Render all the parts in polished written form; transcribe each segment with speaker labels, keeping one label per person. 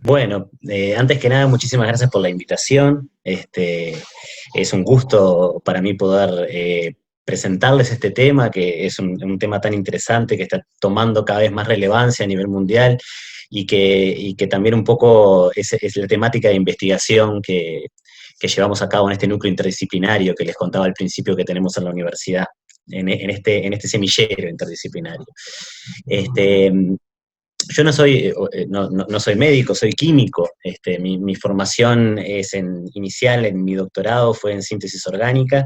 Speaker 1: Bueno, antes que nada, muchísimas gracias por la invitación. Es un gusto para mí poder presentarles este tema, que es un tema tan interesante, que está tomando cada vez más relevancia a nivel mundial y que también un poco es la temática de investigación que llevamos a cabo en este núcleo interdisciplinario que les contaba al principio que tenemos en la universidad, en este semillero interdisciplinario. Este, yo no soy médico, soy químico. Mi formación inicial en mi doctorado fue en síntesis orgánica,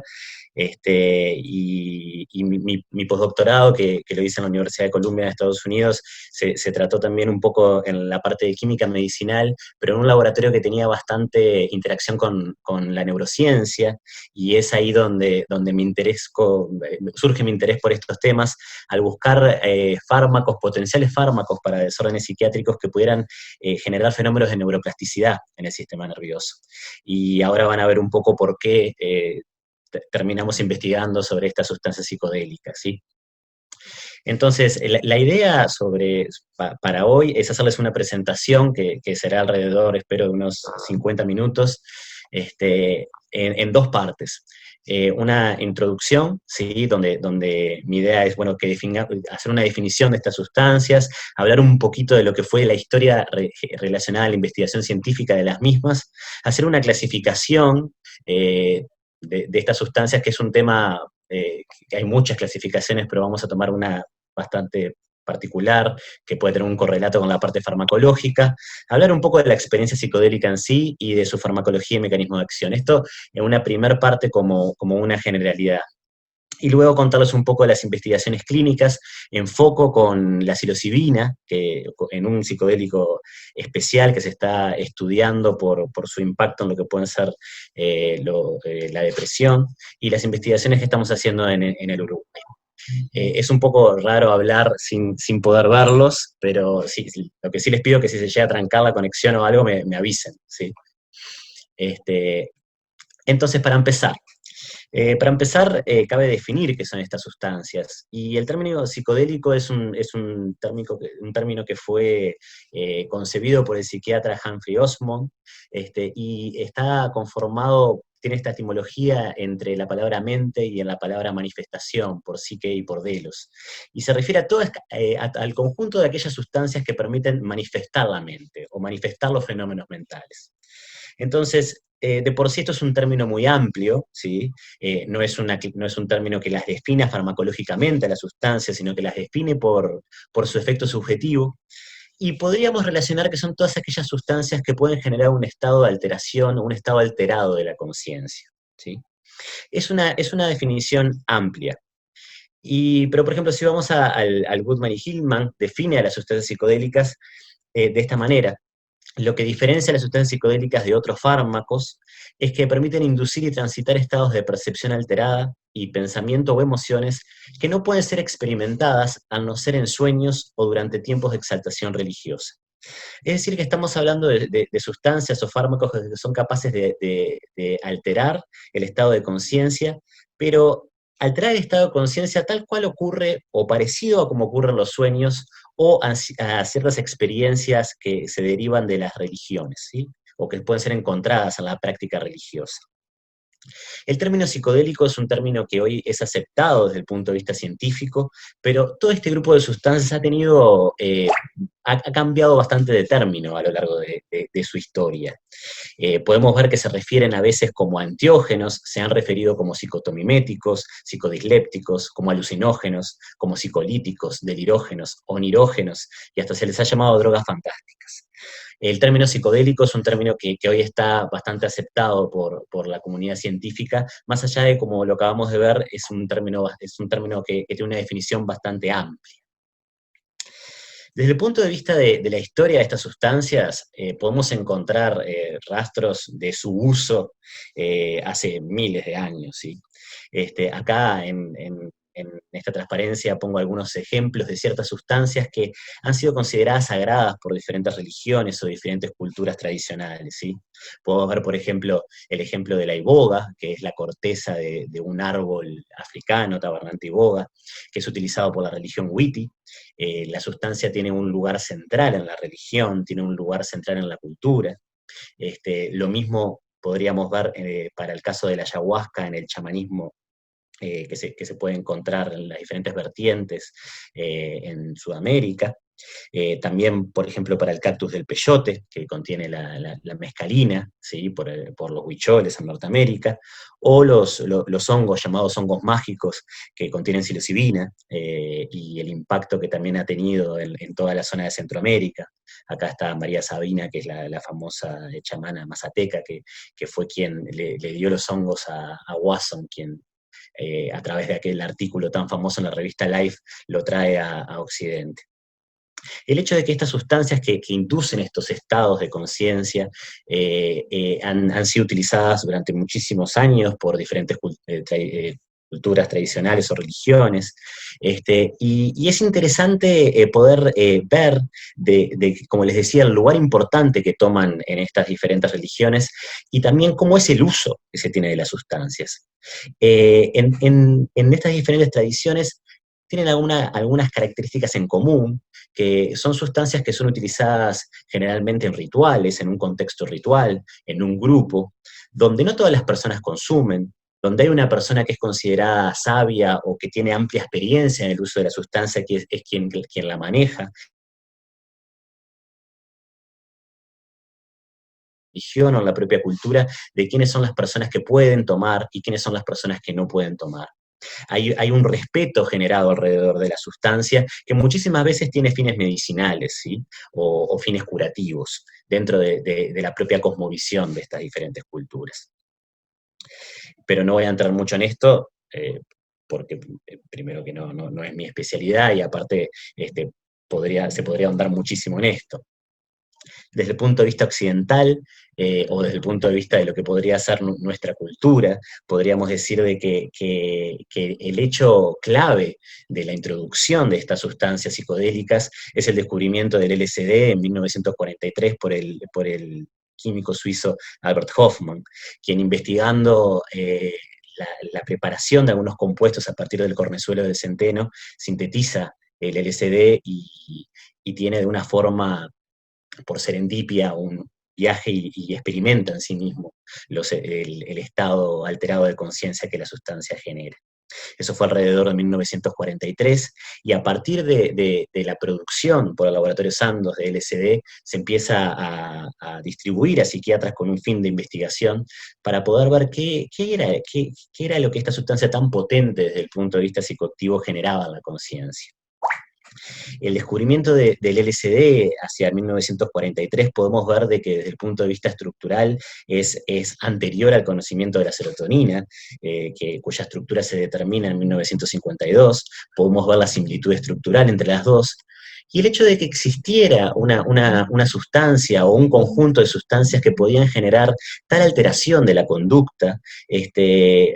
Speaker 1: y mi postdoctorado, que lo hice en la Universidad de Columbia de Estados Unidos, se trató también un poco en la parte de química medicinal, pero en un laboratorio que tenía bastante interacción con la neurociencia, y es ahí donde surge mi interés por estos temas, al buscar potenciales fármacos para desórdenes psiquiátricos que pudieran generar fenómenos de neuroplasticidad en el sistema nervioso. Y ahora van a ver un poco por qué terminamos investigando sobre estas sustancias psicodélicas, ¿sí? Entonces, la idea para hoy es hacerles una presentación que será alrededor, espero, de unos 50 minutos, en dos partes. Una introducción, ¿sí? Donde mi idea es, bueno, hacer una definición de estas sustancias, hablar un poquito de lo que fue la historia relacionada a la investigación científica de las mismas, hacer una clasificación de estas sustancias, que es un tema, que hay muchas clasificaciones, pero vamos a tomar una bastante particular, que puede tener un correlato con la parte farmacológica, hablar un poco de la experiencia psicodélica en sí y de su farmacología y mecanismo de acción. Esto en una primer parte como una generalidad. Y luego contarles un poco de las investigaciones clínicas, en foco con la psilocibina, en un psicodélico especial que se está estudiando por su impacto en lo que pueden ser la depresión, y las investigaciones que estamos haciendo en el Uruguay. Es un poco raro hablar sin poder verlos, pero sí, lo que sí les pido es que si se llega a trancar la conexión o algo, me avisen, ¿sí? Este, entonces, cabe definir qué son estas sustancias. Y el término psicodélico es un término que fue concebido por el psiquiatra Humphrey Osmond, y está conformado, tiene esta etimología entre la palabra mente y en la palabra manifestación, por psique y por delos. Y se refiere al conjunto de aquellas sustancias que permiten manifestar la mente o manifestar los fenómenos mentales. Entonces, de por sí esto es un término muy amplio, ¿sí? No es un término que las defina farmacológicamente a las sustancias, sino que las define por su efecto subjetivo. Y podríamos relacionar que son todas aquellas sustancias que pueden generar un estado de alteración o un estado alterado de la conciencia, ¿sí? Es una definición amplia. Pero, por ejemplo, si vamos al Goodman y Hillman, define a las sustancias psicodélicas de esta manera: lo que diferencia a las sustancias psicodélicas de otros fármacos es que permiten inducir y transitar estados de percepción alterada y pensamiento o emociones que no pueden ser experimentadas al no ser en sueños o durante tiempos de exaltación religiosa. Es decir, que estamos hablando de sustancias o fármacos que son capaces de alterar el estado de conciencia, pero alterar el estado de conciencia tal cual ocurre o parecido a como ocurren los sueños o a ciertas experiencias que se derivan de las religiones, ¿sí? O que pueden ser encontradas en la práctica religiosa. El término psicodélico es un término que hoy es aceptado desde el punto de vista científico, pero todo este grupo de sustancias ha cambiado bastante de término a lo largo de su historia. Podemos ver que se refieren a veces como antiógenos, se han referido como psicotomiméticos, psicodislépticos, como alucinógenos, como psicolíticos, delirógenos, onirógenos, y hasta se les ha llamado drogas fantásticas. El término psicodélico es un término que hoy está bastante aceptado por la comunidad científica, más allá de, como lo acabamos de ver, es un término que tiene una definición bastante amplia. Desde el punto de vista de la historia de estas sustancias, podemos encontrar rastros de su uso hace miles de años, ¿sí? Acá en esta transparencia pongo algunos ejemplos de ciertas sustancias que han sido consideradas sagradas por diferentes religiones o diferentes culturas tradicionales, ¿sí? Podemos ver, por ejemplo, el ejemplo de la iboga, que es la corteza de un árbol africano, Tabernante iboga, que es utilizado por la religión Witi. La sustancia tiene un lugar central en la religión, tiene un lugar central en la cultura. Lo mismo podríamos ver para el caso de la ayahuasca en el chamanismo que se puede encontrar en las diferentes vertientes en Sudamérica. También, por ejemplo, para el cactus del peyote, que contiene la mescalina, ¿sí? Por los huicholes en Norteamérica, o los hongos llamados hongos mágicos, que contienen psilocibina, y el impacto que también ha tenido en toda la zona de Centroamérica. Acá está María Sabina, que es la famosa chamana mazateca, que fue quien le dio los hongos a Wasson, quien a través de aquel artículo tan famoso en la revista Life, lo trae a Occidente. El hecho de que estas sustancias que inducen estos estados de conciencia han sido utilizadas durante muchísimos años por diferentes culturas tradicionales o religiones, y es interesante poder ver, como les decía, el lugar importante que toman en estas diferentes religiones y también cómo es el uso que se tiene de las sustancias. En estas diferentes tradiciones tienen algunas características en común, que son sustancias que son utilizadas generalmente en rituales, en un contexto ritual, en un grupo, donde no todas las personas consumen, donde hay una persona que es considerada sabia o que tiene amplia experiencia en el uso de la sustancia, que es quien la maneja, religión o en la propia cultura, de quiénes son las personas que pueden tomar y quiénes son las personas que no pueden tomar. Hay un respeto generado alrededor de la sustancia que muchísimas veces tiene fines medicinales, ¿sí? O fines curativos dentro de la propia cosmovisión de estas diferentes culturas. Pero no voy a entrar mucho en esto, porque primero que no es mi especialidad y aparte se podría ahondar muchísimo en esto. Desde el punto de vista occidental, o desde el punto de vista de lo que podría ser nuestra cultura, podríamos decir de que el hecho clave de la introducción de estas sustancias psicodélicas es el descubrimiento del LSD en 1943 por el químico suizo Albert Hoffman, quien investigando la preparación de algunos compuestos a partir del cornezuelo del centeno, sintetiza el LSD y tiene de una forma por serendipia un viaje y experimenta en sí mismo el estado alterado de conciencia que la sustancia genera. Eso fue alrededor de 1943, y a partir de la producción por el laboratorio Sandoz de LSD, se empieza a distribuir a psiquiatras con un fin de investigación para poder ver qué era lo que esta sustancia tan potente desde el punto de vista psicoactivo generaba en la conciencia. El descubrimiento del LSD hacia 1943 podemos ver de que desde el punto de vista estructural es anterior al conocimiento de la serotonina, cuya estructura se determina en 1952. Podemos ver la similitud estructural entre las dos. Y el hecho de que existiera una sustancia o un conjunto de sustancias que podían generar tal alteración de la conducta,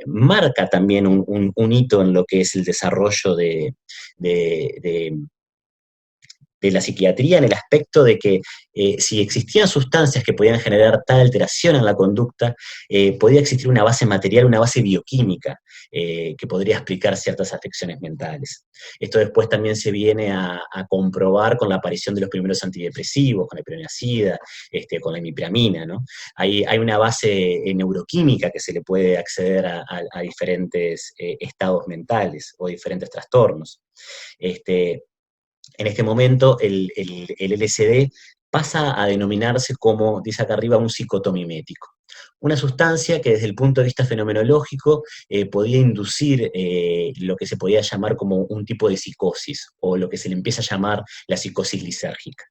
Speaker 1: marca también un hito en lo que es el desarrollo de de la psiquiatría, en el aspecto de que si existían sustancias que podían generar tal alteración en la conducta, podía existir una base material, una base bioquímica, que podría explicar ciertas afecciones mentales. Esto después también se viene a comprobar con la aparición de los primeros antidepresivos, con la hipronacida, con la imipramina, ¿no? Hay una base neuroquímica que se le puede acceder a diferentes estados mentales o diferentes trastornos. En este momento el LSD pasa a denominarse como, dice acá arriba, un psicotomimético. Una sustancia que desde el punto de vista fenomenológico podía inducir lo que se podía llamar como un tipo de psicosis, o lo que se le empieza a llamar la psicosis lisérgica.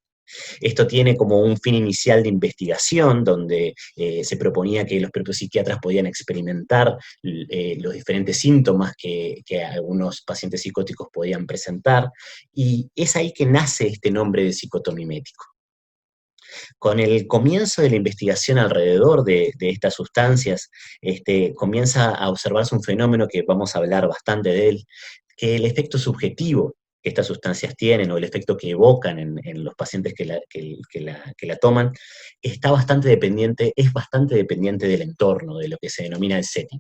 Speaker 1: Esto tiene como un fin inicial de investigación, donde se proponía que los propios psiquiatras podían experimentar los diferentes síntomas que algunos pacientes psicóticos podían presentar, y es ahí que nace este nombre de psicotomimético. Con el comienzo de la investigación alrededor de estas sustancias, comienza a observarse un fenómeno que vamos a hablar bastante de él, que el efecto subjetivo que estas sustancias tienen o el efecto que evocan en los pacientes que la toman es bastante dependiente del entorno, de lo que se denomina el setting.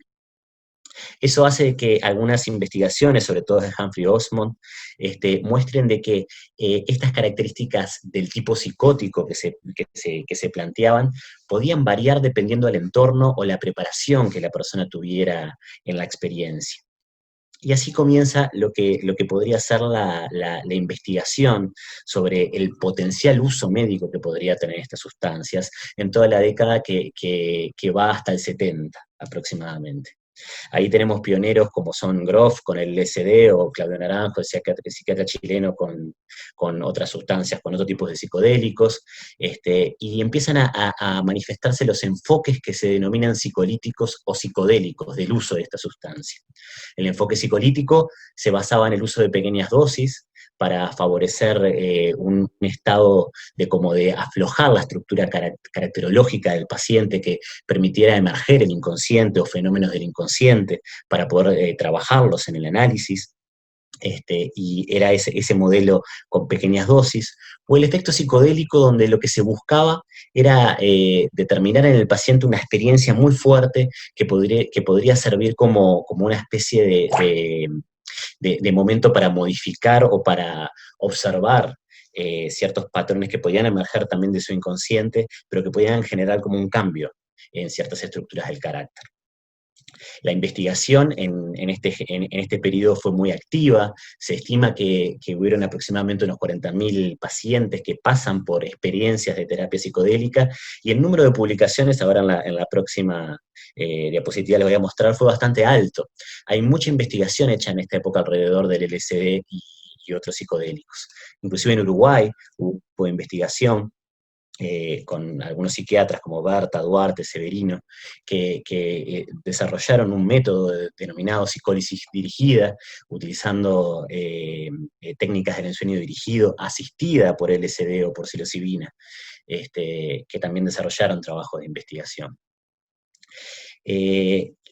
Speaker 1: Eso hace que algunas investigaciones, sobre todo de Humphrey Osmond, muestren de que estas características del tipo psicótico que se planteaban podían variar dependiendo del entorno o la preparación que la persona tuviera en la experiencia. Y así comienza lo que podría ser la investigación sobre el potencial uso médico que podría tener estas sustancias en toda la década que va hasta el 70 aproximadamente. Ahí tenemos pioneros como son Groff con el LSD o Claudio Naranjo, el psiquiatra chileno con otras sustancias, con otros tipos de psicodélicos, y empiezan a manifestarse los enfoques que se denominan psicolíticos o psicodélicos del uso de esta sustancia. El enfoque psicolítico se basaba en el uso de pequeñas dosis para favorecer un estado de aflojar la estructura caracterológica del paciente que permitiera emerger el inconsciente o fenómenos del inconsciente para poder trabajarlos en el análisis. Y era ese modelo con pequeñas dosis, o el efecto psicodélico donde lo que se buscaba era determinar en el paciente una experiencia muy fuerte que podría servir como una especie de momento para modificar o para observar ciertos patrones que podían emerger también de su inconsciente, pero que podían generar como un cambio en ciertas estructuras del carácter. La investigación en este periodo fue muy activa, se estima que hubieron aproximadamente unos 40.000 pacientes que pasan por experiencias de terapia psicodélica, y el número de publicaciones, ahora en la próxima diapositiva les voy a mostrar, fue bastante alto. Hay mucha investigación hecha en esta época alrededor del LSD y otros psicodélicos. Inclusive en Uruguay hubo investigación con algunos psiquiatras como Berta, Duarte, Severino, que desarrollaron un método denominado psicólisis dirigida, utilizando técnicas del ensueño dirigido, asistida por LSD o por psilocibina, que también desarrollaron trabajos de investigación.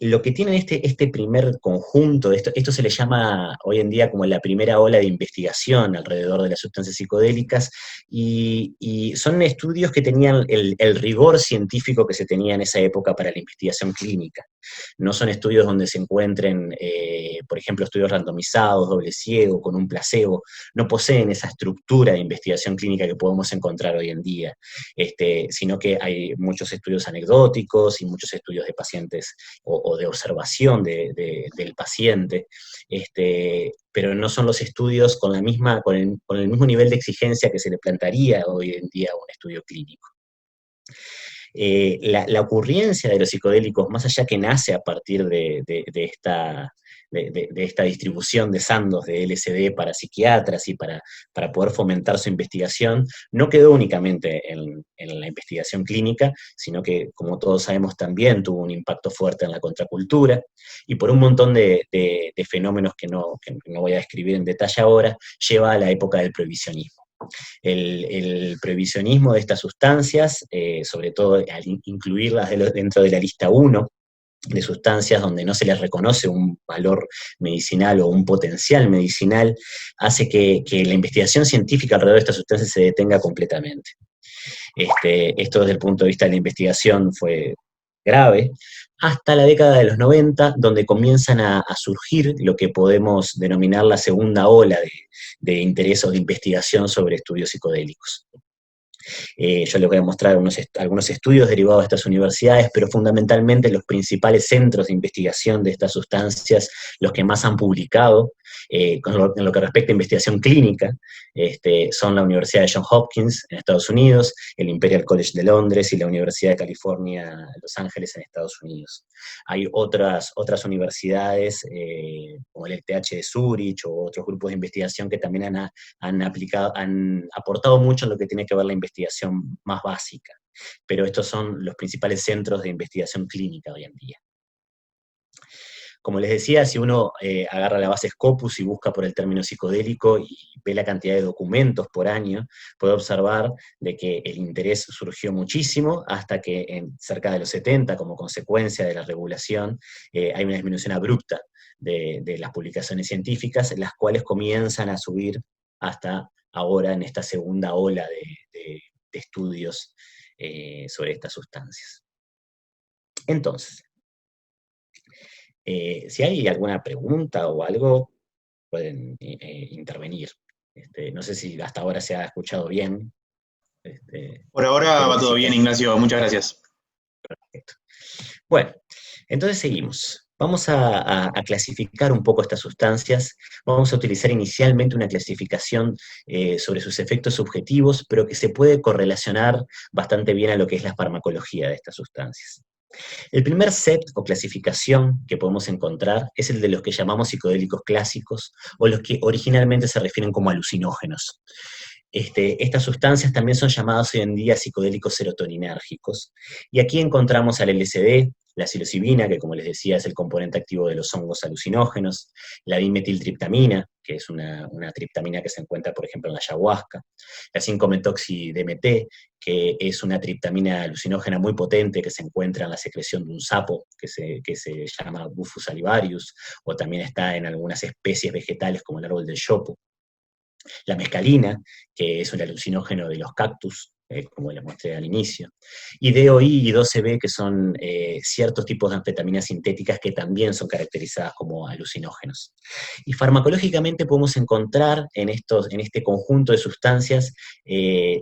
Speaker 1: Lo que tiene este primer conjunto, esto se le llama hoy en día como la primera ola de investigación alrededor de las sustancias psicodélicas, y son estudios que tenían el rigor científico que se tenía en esa época para la investigación clínica. No son estudios donde se encuentren, por ejemplo, estudios randomizados, doble ciego, con un placebo. No poseen esa estructura de investigación clínica que podemos encontrar hoy en día, sino que hay muchos estudios anecdóticos y muchos estudios de pacientes o de observación del paciente, pero no son los estudios con el mismo nivel de exigencia que se le plantearía hoy en día a un estudio clínico. La ocurrencia de los psicodélicos, más allá que nace a partir de esta distribución de sandos de LSD para psiquiatras y para poder fomentar su investigación, no quedó únicamente en la investigación clínica, sino que, como todos sabemos, también tuvo un impacto fuerte en la contracultura, y por un montón de fenómenos que no voy a describir en detalle ahora, lleva a la época del prohibicionismo. El prohibicionismo de estas sustancias, sobre todo al incluirlas dentro de la lista 1 de sustancias donde no se les reconoce un valor medicinal o un potencial medicinal, hace que la investigación científica alrededor de estas sustancias se detenga completamente. Esto desde el punto de vista de la investigación fue grave, hasta la década de los 90, donde comienzan a surgir lo que podemos denominar la segunda ola de interés o de investigación sobre estudios psicodélicos. Yo les voy a mostrar algunos estudios derivados de estas universidades, pero fundamentalmente los principales centros de investigación de estas sustancias, los que más han publicado, en lo que respecta a investigación clínica, son la Universidad de Johns Hopkins en Estados Unidos, el Imperial College de Londres y la Universidad de California, Los Ángeles en Estados Unidos. Hay otras universidades, como el ETH de Zurich o otros grupos de investigación que también han aportado mucho en lo que tiene que ver la investigación más básica, pero estos son los principales centros de investigación clínica hoy en día. Como les decía, si uno agarra la base Scopus y busca por el término psicodélico y ve la cantidad de documentos por año, puede observar de que el interés surgió muchísimo hasta que cerca de los 70, como consecuencia de la regulación, hay una disminución abrupta de las publicaciones científicas, las cuales comienzan a subir hasta ahora en esta segunda ola de estudios sobre estas sustancias. Entonces, si hay alguna pregunta o algo, pueden intervenir. No sé si hasta ahora se ha escuchado bien.
Speaker 2: Por ahora
Speaker 1: Espero
Speaker 2: va
Speaker 1: que
Speaker 2: todo
Speaker 1: sí.
Speaker 2: bien, Ignacio. Muchas gracias.
Speaker 1: Perfecto. Bueno, entonces seguimos. Vamos a clasificar un poco estas sustancias. Vamos a utilizar inicialmente una clasificación sobre sus efectos subjetivos, pero que se puede correlacionar bastante bien a lo que es la farmacología de estas sustancias. El primer set o clasificación que podemos encontrar es el de los que llamamos psicodélicos clásicos, o los que originalmente se refieren como alucinógenos. Estas sustancias también son llamadas hoy en día psicodélicos serotoninérgicos. Y aquí encontramos al LSD, la psilocibina, que como les decía es el componente activo de los hongos alucinógenos, la dimetiltriptamina, que es una triptamina que se encuentra, por ejemplo, en la ayahuasca, la 5-metoxi-DMT, que es una triptamina alucinógena muy potente que se encuentra en la secreción de un sapo, que se llama Bufus salivarius, o también está en algunas especies vegetales como el árbol del yopo. La mescalina, que es un alucinógeno de los cactus, como les mostré al inicio, y DOI y 12B, que son ciertos tipos de anfetaminas sintéticas que también son caracterizadas como alucinógenos. Y farmacológicamente podemos encontrar en este conjunto de sustancias el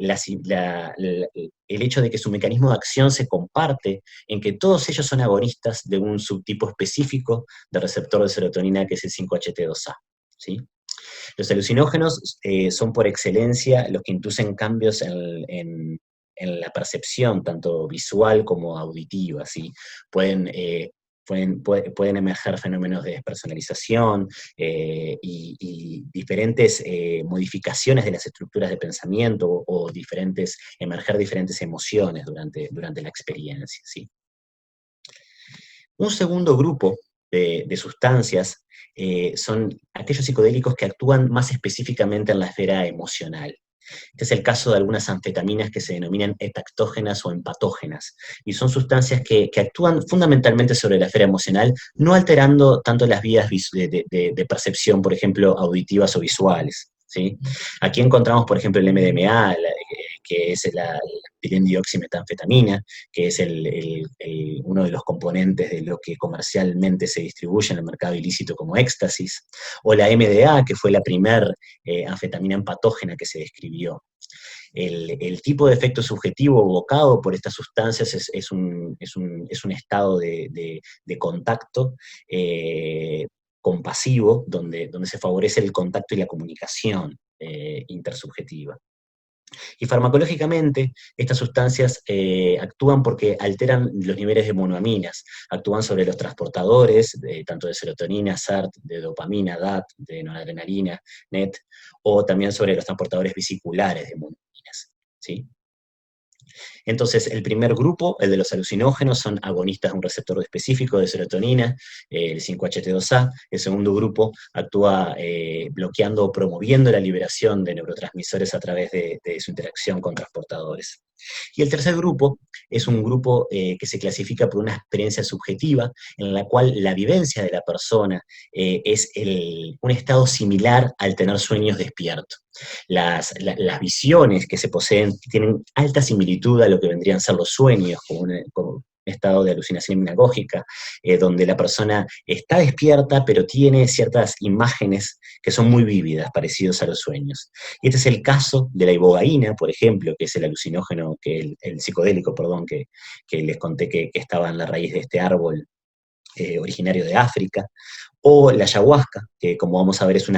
Speaker 1: hecho de que su mecanismo de acción se comparte en que todos ellos son agonistas de un subtipo específico de receptor de serotonina que es el 5-HT2A, ¿sí? Los alucinógenos son por excelencia los que inducen cambios en la percepción, tanto visual como auditiva, ¿sí? Pueden emerger fenómenos de despersonalización y diferentes modificaciones de las estructuras de pensamiento o emerger diferentes emociones durante la experiencia, ¿sí? Un segundo grupo de sustancias son aquellos psicodélicos que actúan más específicamente en la esfera emocional. Este es el caso de algunas anfetaminas que se denominan hepactógenas o empatógenas, y son sustancias que actúan fundamentalmente sobre la esfera emocional, no alterando tanto las vías de percepción, por ejemplo, auditivas o visuales, ¿sí? Aquí encontramos, por ejemplo, el MDMA, que es la dilendioximetanfetamina, que es uno de los componentes de lo que comercialmente se distribuye en el mercado ilícito como éxtasis, o la MDA, que fue la primer anfetamina empatógena que se describió. El tipo de efecto subjetivo evocado por estas sustancias es un estado de contacto compasivo, donde se favorece el contacto y la comunicación intersubjetiva. Y farmacológicamente, estas sustancias actúan porque alteran los niveles de monoaminas, actúan sobre los transportadores, tanto de serotonina, SERT, de dopamina, DAT, de noradrenalina, NET, o también sobre los transportadores vesiculares de monoaminas, ¿sí? Entonces, el primer grupo, el de los alucinógenos, son agonistas de un receptor específico de serotonina, el 5-HT2A. El segundo grupo actúa bloqueando o promoviendo la liberación de neurotransmisores a través de su interacción con transportadores. Y el tercer grupo es un grupo que se clasifica por una experiencia subjetiva, en la cual la vivencia de la persona es un estado similar al tener sueños despiertos. Las visiones que se poseen tienen alta similitud a lo que vendrían a ser los sueños, como un estado de alucinación hipnagógica, donde la persona está despierta, pero tiene ciertas imágenes que son muy vívidas, parecidos a los sueños. Y este es el caso de la ibogaína, por ejemplo, que es el alucinógeno, el psicodélico, perdón, que les conté que estaba en la raíz de este árbol originario de África, o la ayahuasca, que como vamos a ver es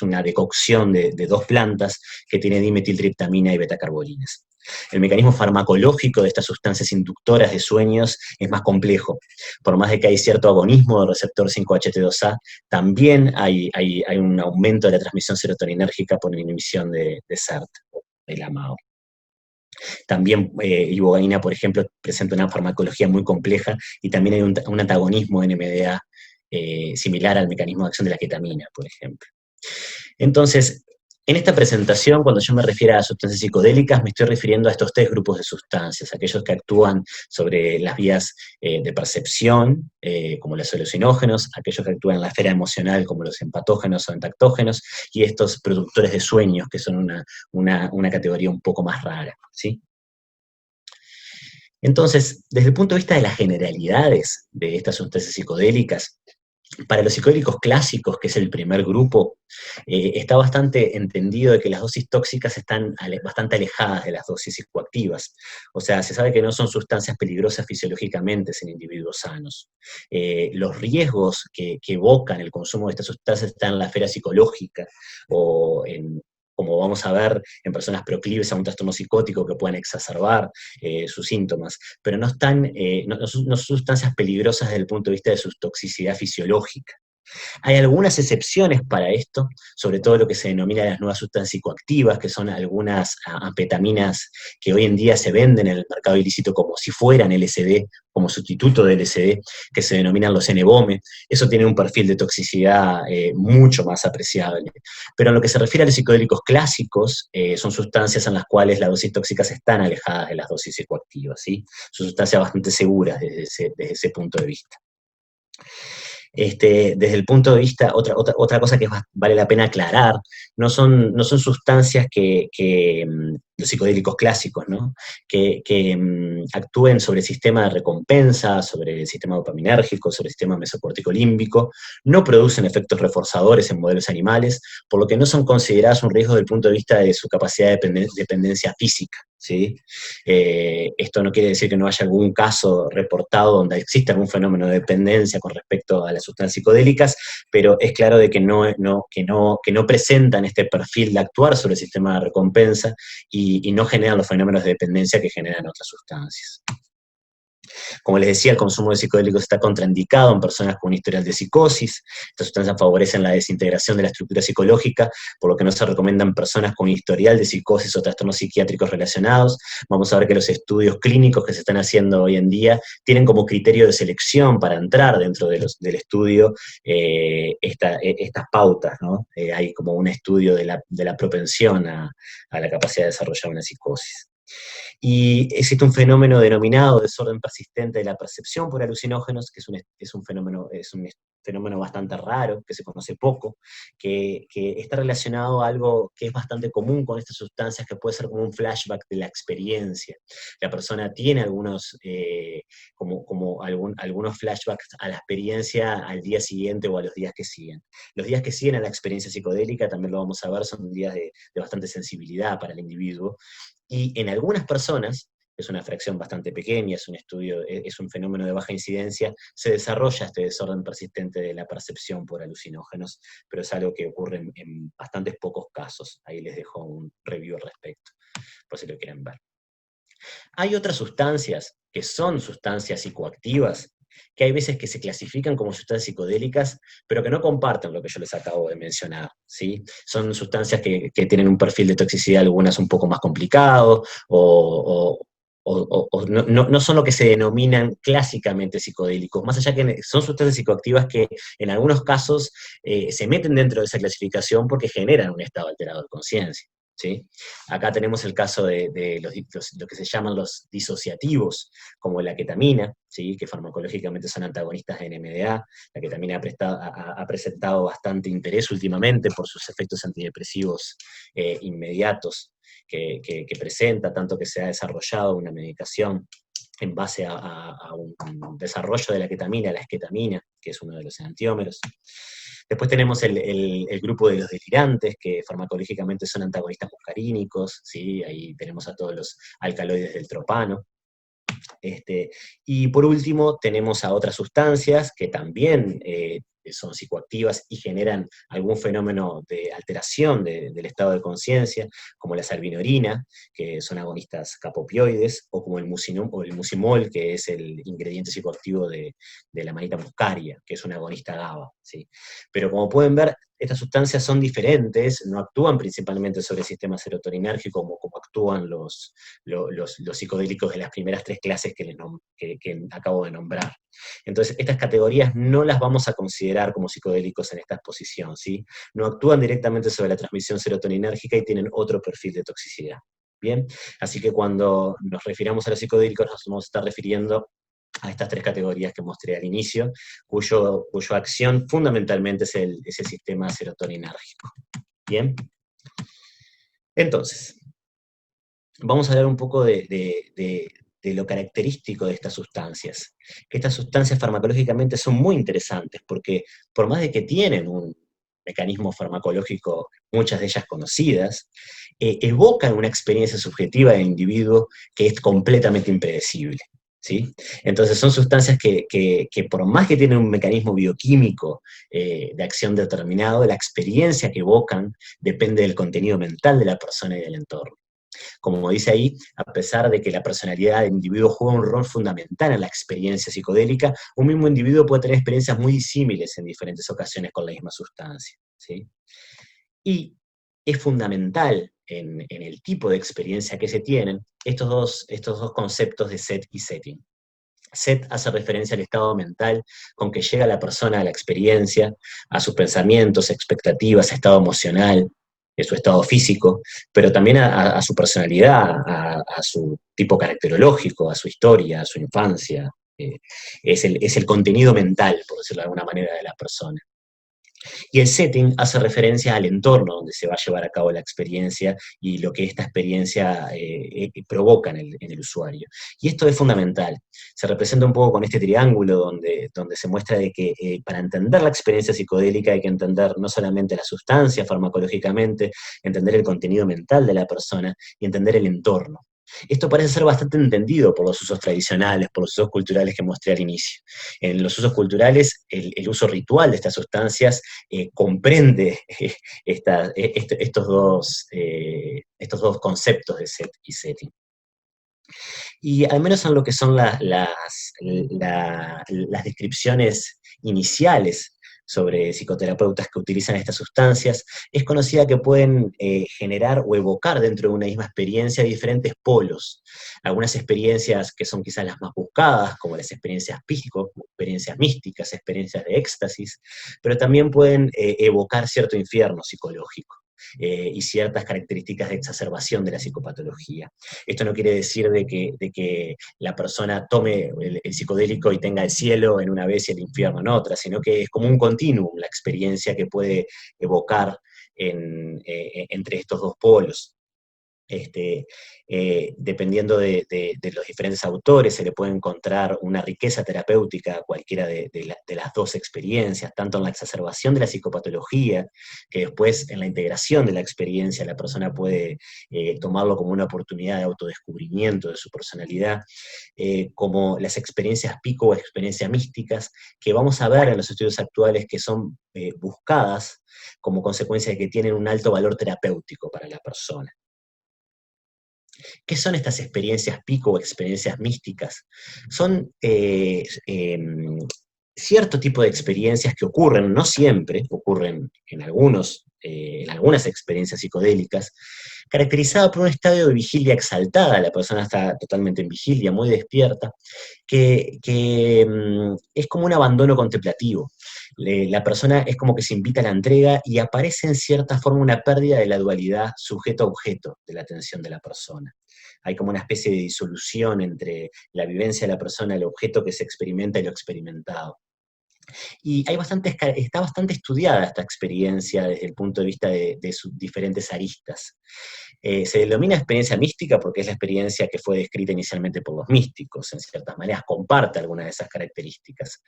Speaker 1: una decocción de dos plantas que tiene dimetiltriptamina y betacarbolinas. El mecanismo farmacológico de estas sustancias inductoras de sueños es más complejo. Por más de que hay cierto agonismo del receptor 5-HT2A, también hay un aumento de la transmisión serotoninérgica por inhibición de SERT, del AMAO. También ibogaína, por ejemplo, presenta una farmacología muy compleja y también hay un antagonismo en MDA similar al mecanismo de acción de la ketamina, por ejemplo. Entonces, En esta presentación, cuando yo me refiero a sustancias psicodélicas, me estoy refiriendo a estos tres grupos de sustancias, aquellos que actúan sobre las vías de percepción, como los alucinógenos, aquellos que actúan en la esfera emocional, como los empatógenos o entactógenos, y estos productores de sueños, que son una categoría un poco más rara, ¿sí? Entonces, desde el punto de vista de las generalidades de estas sustancias psicodélicas, para los psicodélicos clásicos, que es el primer grupo, está bastante entendido de que las dosis tóxicas están bastante alejadas de las dosis psicoactivas. O sea, se sabe que no son sustancias peligrosas fisiológicamente en individuos sanos. Los riesgos que evocan el consumo de estas sustancias están en la esfera psicológica o como vamos a ver, en personas proclives a un trastorno psicótico que puedan exacerbar sus síntomas, pero no son sustancias peligrosas desde el punto de vista de su toxicidad fisiológica. Hay algunas excepciones para esto, sobre todo lo que se denomina las nuevas sustancias psicoactivas, que son algunas anfetaminas que hoy en día se venden en el mercado ilícito como si fueran LSD, como sustituto de LSD, que se denominan los N-BOME. Eso tiene un perfil de toxicidad mucho más apreciable. Pero en lo que se refiere a los psicodélicos clásicos, son sustancias en las cuales las dosis tóxicas están alejadas de las dosis psicoactivas, ¿sí? Son sustancias bastante seguras desde ese punto de vista. Desde el punto de vista, otra cosa que vale la pena aclarar, no son sustancias que los psicodélicos clásicos, ¿no? que actúen sobre el sistema de recompensa, sobre el sistema dopaminérgico, sobre el sistema mesocortico límbico, no producen efectos reforzadores en modelos animales, por lo que no son consideradas un riesgo desde el punto de vista de su capacidad de dependencia física, ¿sí? Esto no quiere decir que no haya algún caso reportado donde exista algún fenómeno de dependencia con respecto a las sustancias psicodélicas, pero es claro de que no presentan este perfil de actuar sobre el sistema de recompensa y no generan los fenómenos de dependencia que generan otras sustancias. Como les decía, el consumo de psicodélicos está contraindicado en personas con un historial de psicosis. Estas sustancias favorecen la desintegración de la estructura psicológica, por lo que no se recomiendan personas con historial de psicosis o trastornos psiquiátricos relacionados. Vamos a ver que los estudios clínicos que se están haciendo hoy en día tienen como criterio de selección para entrar dentro del estudio estas pautas, ¿no? Hay como un estudio de la propensión a la capacidad de desarrollar una psicosis. Y existe un fenómeno denominado desorden persistente de la percepción por alucinógenos, que es un fenómeno bastante raro, que se conoce poco, que está relacionado a algo que es bastante común con estas sustancias, que puede ser como un flashback de la experiencia. La persona tiene algunos flashbacks a la experiencia al día siguiente o a los días que siguen. Los días que siguen a la experiencia psicodélica, también lo vamos a ver, son días de bastante sensibilidad para el individuo, y en algunas personas, es una fracción bastante pequeña, es un fenómeno de baja incidencia, se desarrolla este desorden persistente de la percepción por alucinógenos, pero es algo que ocurre en bastantes pocos casos. Ahí les dejo un review al respecto, por si lo quieren ver. Hay otras sustancias que son sustancias psicoactivas, que hay veces que se clasifican como sustancias psicodélicas, pero que no comparten lo que yo les acabo de mencionar, ¿sí? Son sustancias que tienen un perfil de toxicidad, algunas un poco más complicado, o no son lo que se denominan clásicamente psicodélicos, más allá que son sustancias psicoactivas que en algunos casos se meten dentro de esa clasificación porque generan un estado alterado de conciencia. ¿Sí? Acá tenemos el caso de lo que se llaman los disociativos, como la ketamina, ¿sí? Que farmacológicamente son antagonistas de NMDA. La ketamina ha presentado bastante interés últimamente por sus efectos antidepresivos inmediatos que presenta, tanto que se ha desarrollado una medicación en base a un desarrollo de la ketamina, la esketamina, que es uno de los enantiómeros. Después tenemos el grupo de los delirantes, que farmacológicamente son antagonistas muscarínicos, ¿sí? Ahí tenemos a todos los alcaloides del tropano. Y por último tenemos a otras sustancias que también son psicoactivas y generan algún fenómeno de alteración del estado de conciencia, como la salvinorina, que son agonistas capopioides, o como el mucimol, que es el ingrediente psicoactivo de la manita muscaria, que es un agonista GABA, ¿sí? Pero como pueden ver, estas sustancias son diferentes, no actúan principalmente sobre el sistema serotoninérgico como actúan los psicodélicos de las primeras tres clases que acabo de nombrar. Entonces, estas categorías no las vamos a considerar considerar como psicodélicos en esta exposición, ¿sí? No actúan directamente sobre la transmisión serotoninérgica y tienen otro perfil de toxicidad. Bien, así que cuando nos refiramos a los psicodélicos nos vamos a estar refiriendo a estas tres categorías que mostré al inicio, cuya acción fundamentalmente es el sistema serotoninérgico. Bien, entonces, vamos a hablar un poco de lo característico de estas sustancias. Estas sustancias farmacológicamente son muy interesantes porque por más de que tienen un mecanismo farmacológico, muchas de ellas conocidas, evocan una experiencia subjetiva del individuo que es completamente impredecible. ¿Sí? Entonces son sustancias que por más que tienen un mecanismo bioquímico de acción determinado, la experiencia que evocan depende del contenido mental de la persona y del entorno. Como dice ahí, a pesar de que la personalidad del individuo juega un rol fundamental en la experiencia psicodélica, un mismo individuo puede tener experiencias muy disímiles en diferentes ocasiones con la misma sustancia. ¿Sí? Y es fundamental en el tipo de experiencia que se tienen estos dos conceptos de set y setting. Set hace referencia al estado mental con que llega la persona a la experiencia, a sus pensamientos, expectativas, estado emocional, de su estado físico, pero también a su personalidad, a su tipo caracterológico, a su historia, a su infancia. Es el contenido mental, por decirlo de alguna manera, de la persona. Y el setting hace referencia al entorno donde se va a llevar a cabo la experiencia y lo que esta experiencia provoca en el usuario. Y esto es fundamental. Se representa un poco con este triángulo donde se muestra de que para entender la experiencia psicodélica hay que entender no solamente la sustancia farmacológicamente, entender el contenido mental de la persona y entender el entorno. Esto parece ser bastante entendido por los usos tradicionales, por los usos culturales que mostré al inicio. En los usos culturales, el uso ritual de estas sustancias comprende estos dos conceptos de set y setting. Y al menos en lo que son las descripciones iniciales sobre psicoterapeutas que utilizan estas sustancias, es conocida que pueden generar o evocar dentro de una misma experiencia diferentes polos. Algunas experiencias que son quizás las más buscadas, como las experiencias psíquicas, experiencias místicas, experiencias de éxtasis, pero también pueden evocar cierto infierno psicológico. Y ciertas características de exacerbación de la psicopatología. Esto no quiere decir de que la persona tome el psicodélico y tenga el cielo en una vez y el infierno en otra, sino que es como un continuum la experiencia que puede evocar entre estos dos polos. Dependiendo de los diferentes autores, se le puede encontrar una riqueza terapéutica a cualquiera de las dos experiencias, tanto en la exacerbación de la psicopatología, que después en la integración de la experiencia la persona puede tomarlo como una oportunidad de autodescubrimiento de su personalidad, como las experiencias pico o experiencias místicas, que vamos a ver en los estudios actuales que son buscadas como consecuencia de que tienen un alto valor terapéutico para la persona. ¿Qué son estas experiencias pico o experiencias místicas? Son cierto tipo de experiencias que ocurren, no siempre, ocurren en algunas experiencias psicodélicas, caracterizada por un estado de vigilia exaltada, la persona está totalmente en vigilia, muy despierta, que es como un abandono contemplativo. La persona es como que se invita a la entrega y aparece en cierta forma una pérdida de la dualidad sujeto-objeto de la atención de la persona. Hay como una especie de disolución entre la vivencia de la persona, el objeto que se experimenta y lo experimentado. Y está bastante estudiada esta experiencia desde el punto de vista de sus diferentes aristas. Se denomina experiencia mística porque es la experiencia que fue descrita inicialmente por los místicos, en ciertas maneras comparte algunas de esas características.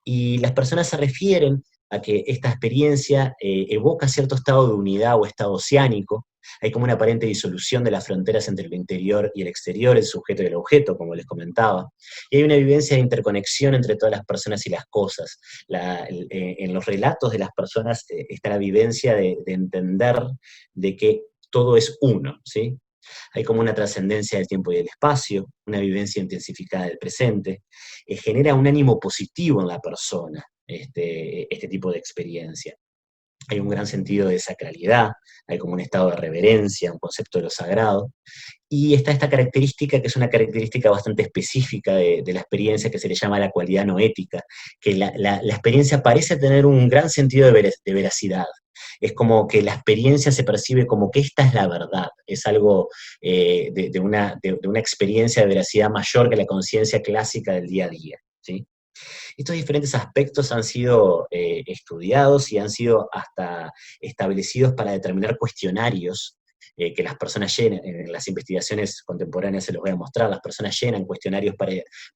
Speaker 1: Y las personas se refieren a que esta experiencia evoca cierto estado de unidad o estado oceánico. Hay como una aparente disolución de las fronteras entre el interior y el exterior, el sujeto y el objeto, como les comentaba. Y hay una vivencia de interconexión entre todas las personas y las cosas. En los relatos de las personas está la vivencia de entender de que todo es uno, ¿sí? Hay como una trascendencia del tiempo y del espacio, una vivencia intensificada del presente, genera un ánimo positivo en la persona, este tipo de experiencia. Hay un gran sentido de sacralidad, hay como un estado de reverencia, un concepto de lo sagrado, Y está esta característica, que es una característica bastante específica de la experiencia, que se le llama la cualidad noética, que la experiencia parece tener un gran sentido de veracidad. Es como que la experiencia se percibe como que esta es la verdad, es algo de una experiencia de veracidad mayor que la conciencia clásica del día a día, ¿sí? Estos diferentes aspectos han sido estudiados y han sido hasta establecidos para determinar cuestionarios que las personas llenan. En las investigaciones contemporáneas se los voy a mostrar, las personas llenan cuestionarios para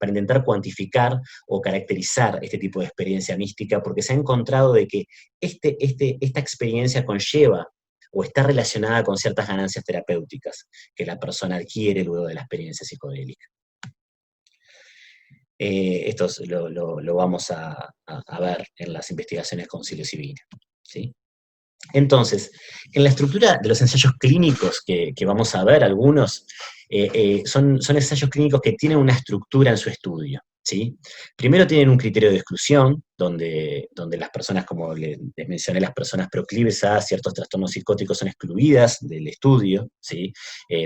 Speaker 1: intentar cuantificar o caracterizar este tipo de experiencia mística, porque se ha encontrado de que esta experiencia conlleva o está relacionada con ciertas ganancias terapéuticas que la persona adquiere luego de la experiencia psicodélica. Esto lo vamos a ver en las investigaciones con psilocibina, ¿sí? Entonces, en la estructura de los ensayos clínicos que vamos a ver, algunos, son ensayos clínicos que tienen una estructura en su estudio, ¿sí? Primero tienen un criterio de exclusión, donde las personas, como les mencioné, las personas proclives a ciertos trastornos psicóticos son excluidas del estudio, ¿sí?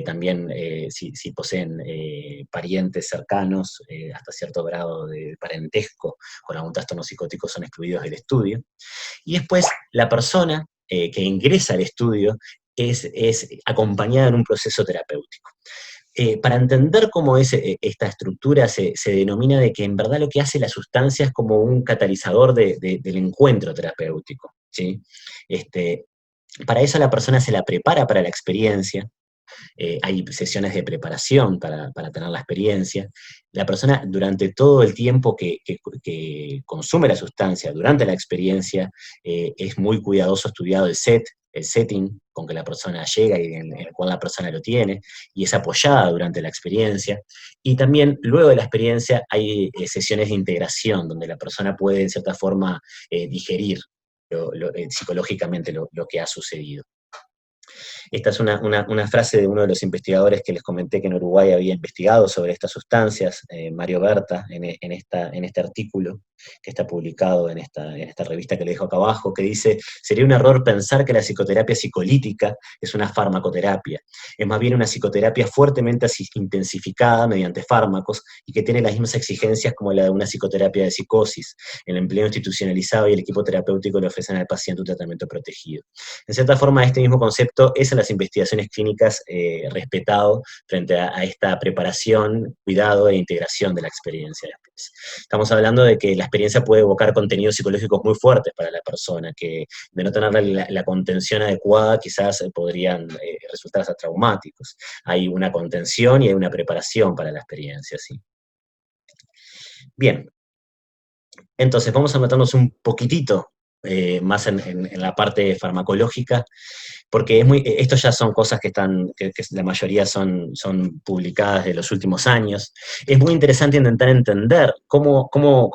Speaker 1: También si poseen parientes cercanos, hasta cierto grado de parentesco con algún trastorno psicótico, son excluidos del estudio. Y después la persona que ingresa al estudio es acompañada en un proceso terapéutico. Para entender cómo es esta estructura, se denomina de que en verdad lo que hace la sustancia es como un catalizador del encuentro terapéutico, ¿sí? Para eso la persona se la prepara para la experiencia, hay sesiones de preparación para tener la experiencia. La persona, durante todo el tiempo que consume la sustancia, durante la experiencia, es muy cuidadoso estudiado el setting con que la persona llega y en el cual la persona lo tiene, y es apoyada durante la experiencia. Y también luego de la experiencia hay sesiones de integración, donde la persona puede en cierta forma digerir psicológicamente lo que ha sucedido. Esta es una frase de uno de los investigadores que les comenté que en Uruguay había investigado sobre estas sustancias, Mario Berta, en este artículo que está publicado en esta revista que le dejo acá abajo, que dice: sería un error pensar que la psicoterapia psicolítica es una farmacoterapia. Es más bien una psicoterapia fuertemente intensificada mediante fármacos y que tiene las mismas exigencias como la de una psicoterapia de psicosis. El empleo institucionalizado y el equipo terapéutico le ofrecen al paciente un tratamiento protegido. En cierta forma, este mismo concepto es en las investigaciones clínicas respetado frente a esta preparación, cuidado e integración de la experiencia. Estamos hablando de que la experiencia puede evocar contenidos psicológicos muy fuertes para la persona, que de no tener la contención adecuada quizás podrían resultar hasta traumáticos. Hay una contención y hay una preparación para la experiencia, ¿sí? Bien, entonces vamos a meternos un poquitito más en la parte farmacológica, porque esto ya son cosas que la mayoría son publicadas de los últimos años. Es muy interesante intentar entender cómo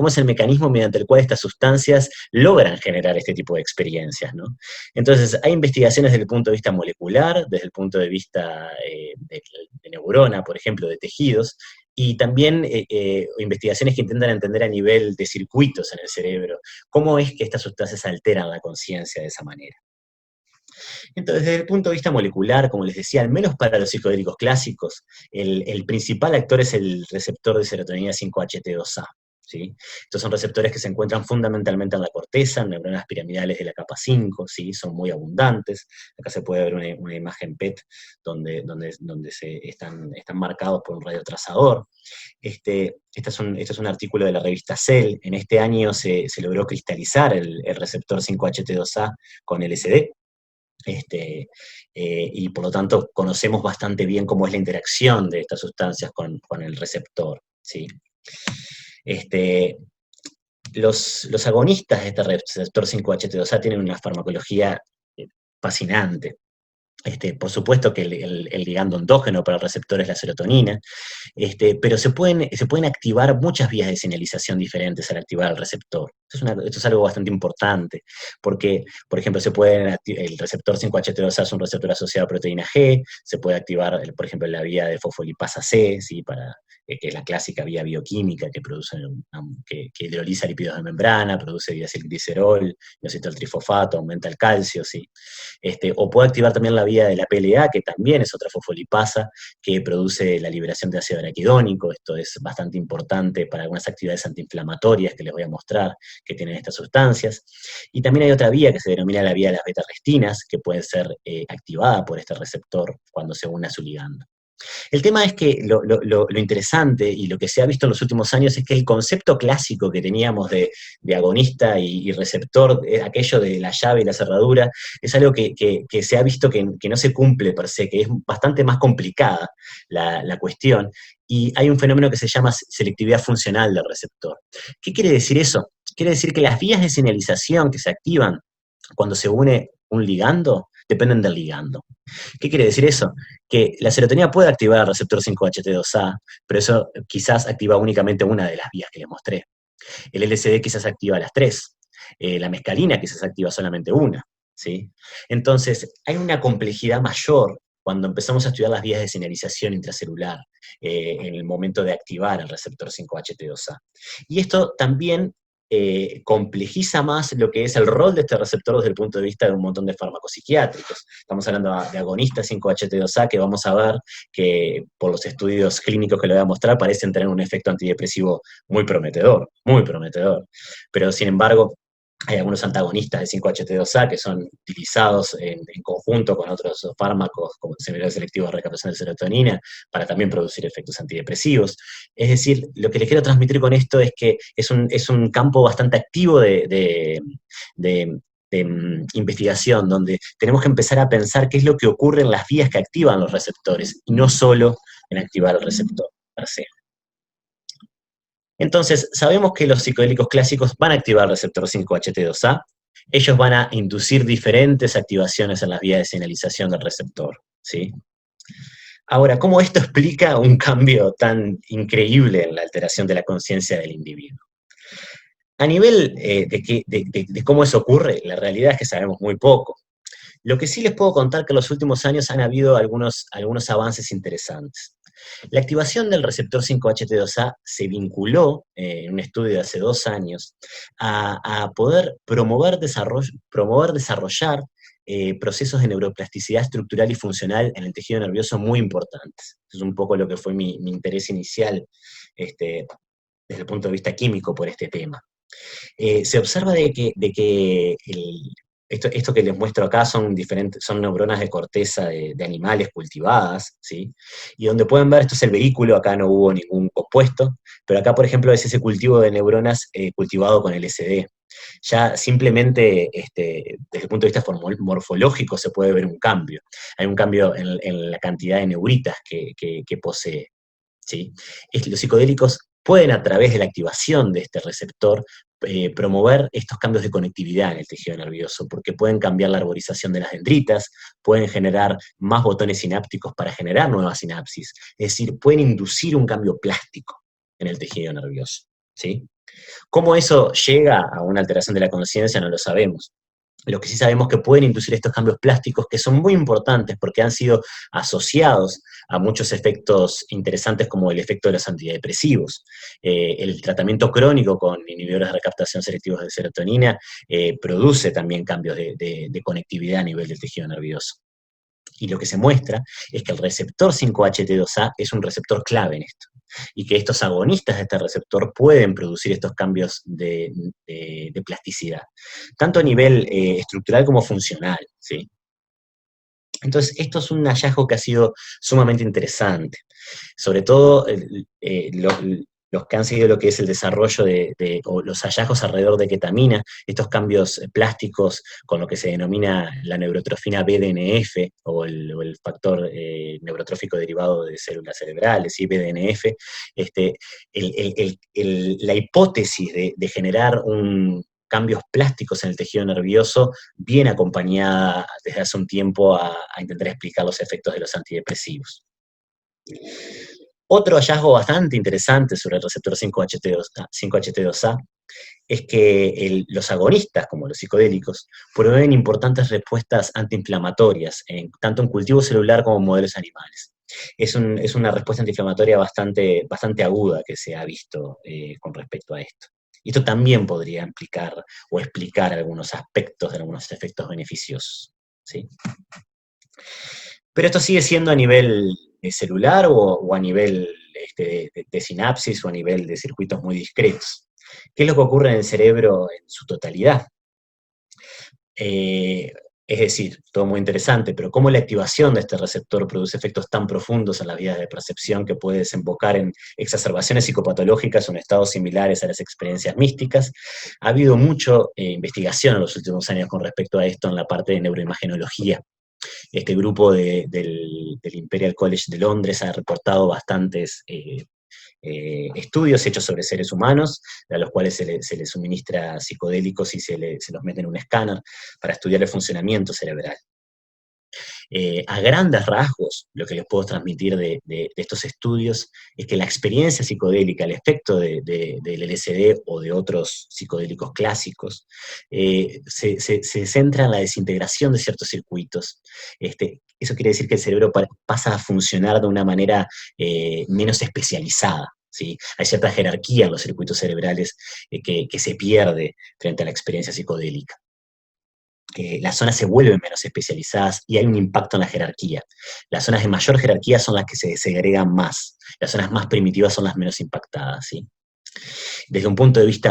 Speaker 1: es el mecanismo mediante el cual estas sustancias logran generar este tipo de experiencias, ¿no? Entonces, hay investigaciones desde el punto de vista molecular, desde el punto de vista de neurona, por ejemplo, de tejidos, y también investigaciones que intentan entender a nivel de circuitos en el cerebro, cómo es que estas sustancias alteran la conciencia de esa manera. Entonces, desde el punto de vista molecular, como les decía, al menos para los psicodélicos clásicos, el principal actor es el receptor de serotonina 5-HT2A. ¿Sí? Estos son receptores que se encuentran fundamentalmente en la corteza, en neuronas piramidales de la capa 5, ¿sí? Son muy abundantes. Acá se puede ver una imagen PET donde están marcados por un radiotrazador. Este es un artículo de la revista Cell. En este año se logró cristalizar el receptor 5-HT2A con LSD. Y por lo tanto conocemos bastante bien cómo es la interacción de estas sustancias con el receptor, ¿sí? Los agonistas de este receptor 5-HT2A tienen una farmacología fascinante. Por supuesto que el ligando endógeno para el receptor es la serotonina, pero se pueden activar muchas vías de señalización diferentes al activar el receptor. Esto es algo bastante importante, porque, por ejemplo, el receptor 5-HT2A es un receptor asociado a proteína G, se puede activar, por ejemplo, la vía de fosfolipasa C, ¿sí? que es la clásica vía bioquímica que produce, que hidroliza lípidos de membrana, produce diacilglicerol, diacetil trifosfato, aumenta el calcio, ¿sí? O puede activar también la vía de la PLA, que también es otra fosfolipasa que produce la liberación de ácido araquidónico. Esto es bastante importante para algunas actividades antiinflamatorias que les voy a mostrar que tienen estas sustancias. Y también hay otra vía que se denomina la vía de las beta-arrestinas, que puede ser activada por este receptor cuando se une a su ligando. El tema es que lo interesante y lo que se ha visto en los últimos años es que el concepto clásico que teníamos de agonista y receptor, aquello de la llave y la cerradura, es algo que se ha visto que no se cumple per se, que es bastante más complicada la cuestión, y hay un fenómeno que se llama selectividad funcional del receptor. ¿Qué quiere decir eso? Quiere decir que las vías de señalización que se activan cuando se une un ligando dependen del ligando. ¿Qué quiere decir eso? Que la serotonina puede activar el receptor 5-HT2A, pero eso quizás activa únicamente una de las vías que les mostré. El LSD quizás activa las tres. La mescalina quizás activa solamente una, ¿sí? Entonces, hay una complejidad mayor cuando empezamos a estudiar las vías de señalización intracelular en el momento de activar el receptor 5-HT2A. Y esto también complejiza más lo que es el rol de este receptor desde el punto de vista de un montón de fármacos psiquiátricos. Estamos hablando de agonistas 5-HT2A que vamos a ver que por los estudios clínicos que le voy a mostrar parecen tener un efecto antidepresivo muy prometedor, pero sin embargo hay algunos antagonistas de 5-HT2A que son utilizados en conjunto con otros fármacos como inhibidores selectivos de recaptación de serotonina para también producir efectos antidepresivos. Es decir, lo que les quiero transmitir con esto es que es un campo bastante activo de investigación, donde tenemos que empezar a pensar qué es lo que ocurre en las vías que activan los receptores, y no solo en activar el receptor per se. Entonces, sabemos que los psicodélicos clásicos van a activar el receptor 5-HT2A, ellos van a inducir diferentes activaciones en las vías de señalización del receptor, ¿sí? Ahora, ¿cómo esto explica un cambio tan increíble en la alteración de la conciencia del individuo? A nivel de cómo eso ocurre, la realidad es que sabemos muy poco. Lo que sí les puedo contar que en los últimos años han habido algunos avances interesantes. La activación del receptor 5-HT2A se vinculó, en un estudio de hace 2 años, a poder promover desarrollar procesos de neuroplasticidad estructural y funcional en el tejido nervioso muy importantes. Eso es un poco lo que fue mi interés inicial desde el punto de vista químico por este tema. Se observa de que esto que les muestro acá son neuronas de corteza de animales cultivadas, ¿sí? Y donde pueden ver, esto es el vehículo, acá no hubo ningún compuesto, pero acá, por ejemplo, es ese cultivo de neuronas cultivado con LSD. Ya simplemente, desde el punto de vista morfológico, se puede ver un cambio. Hay un cambio en la cantidad de neuritas que posee, ¿sí? Los psicodélicos pueden, a través de la activación de este receptor, promover estos cambios de conectividad en el tejido nervioso, porque pueden cambiar la arborización de las dendritas, pueden generar más botones sinápticos para generar nuevas sinapsis, es decir, pueden inducir un cambio plástico en el tejido nervioso, ¿sí? ¿Cómo eso llega a una alteración de la conciencia? No lo sabemos. Lo que sí sabemos es que pueden inducir estos cambios plásticos, que son muy importantes porque han sido asociados a muchos efectos interesantes, como el efecto de los antidepresivos. El tratamiento crónico con inhibidores de recaptación selectivos de serotonina produce también cambios de conectividad a nivel del tejido nervioso. Y lo que se muestra es que el receptor 5-HT2A es un receptor clave en esto, y que estos agonistas de este receptor pueden producir estos cambios de plasticidad, tanto a nivel estructural como funcional, ¿sí? Entonces, esto es un hallazgo que ha sido sumamente interesante, sobre todo los que han seguido lo que es el desarrollo o los hallazgos alrededor de ketamina, estos cambios plásticos con lo que se denomina la neurotrofina BDNF, o el factor neurotrófico derivado de células cerebrales, ¿sí? BDNF, la hipótesis de generar cambios plásticos en el tejido nervioso viene acompañada desde hace un tiempo a intentar explicar los efectos de los antidepresivos. Otro hallazgo bastante interesante sobre el receptor 5-HT2A es que los agonistas, como los psicodélicos, proveen importantes respuestas antiinflamatorias, tanto en cultivo celular como en modelos animales. Es una respuesta antiinflamatoria bastante aguda que se ha visto con respecto a esto. Y esto también podría implicar o explicar algunos aspectos de algunos efectos beneficiosos, ¿sí? Pero esto sigue siendo a nivel celular o a nivel de sinapsis o a nivel de circuitos muy discretos. ¿Qué es lo que ocurre en el cerebro en su totalidad? Eh, es decir, todo muy interesante, pero cómo la activación de este receptor produce efectos tan profundos en las vías de percepción que puede desembocar en exacerbaciones psicopatológicas o en estados similares a las experiencias místicas. Ha habido mucha investigación en los últimos años con respecto a esto en la parte de neuroimagenología. Este grupo del Imperial College de Londres ha reportado bastantes estudios hechos sobre seres humanos, a los cuales se les suministra psicodélicos y se los mete en un escáner para estudiar el funcionamiento cerebral. A grandes rasgos, lo que les puedo transmitir de estos estudios es que la experiencia psicodélica, el efecto del LSD o de otros psicodélicos clásicos, se centra en la desintegración de ciertos circuitos. Eso quiere decir que el cerebro pasa a funcionar de una manera menos especializada. ¿Sí? Hay cierta jerarquía en los circuitos cerebrales que se pierde frente a la experiencia psicodélica. Las zonas se vuelven menos especializadas y hay un impacto en la jerarquía. Las zonas de mayor jerarquía son las que se segregan más, las zonas más primitivas son las menos impactadas, ¿sí? Desde un punto de vista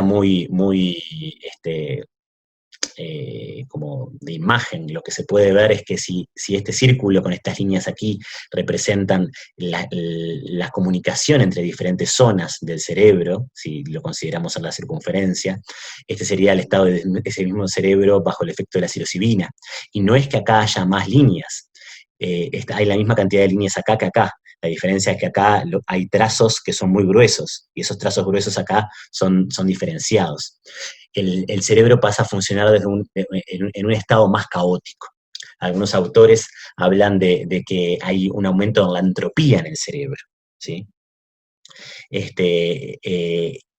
Speaker 1: como de imagen, lo que se puede ver es que si este círculo con estas líneas aquí representan la comunicación entre diferentes zonas del cerebro, si lo consideramos en la circunferencia, este sería el estado de ese mismo cerebro bajo el efecto de la psilocibina. Y no es que acá haya más líneas, hay la misma cantidad de líneas acá que acá. La diferencia es que acá hay trazos que son muy gruesos, y esos trazos gruesos acá son diferenciados. El cerebro pasa a funcionar en un estado más caótico. Algunos autores hablan de que hay un aumento en la entropía en el cerebro, ¿sí?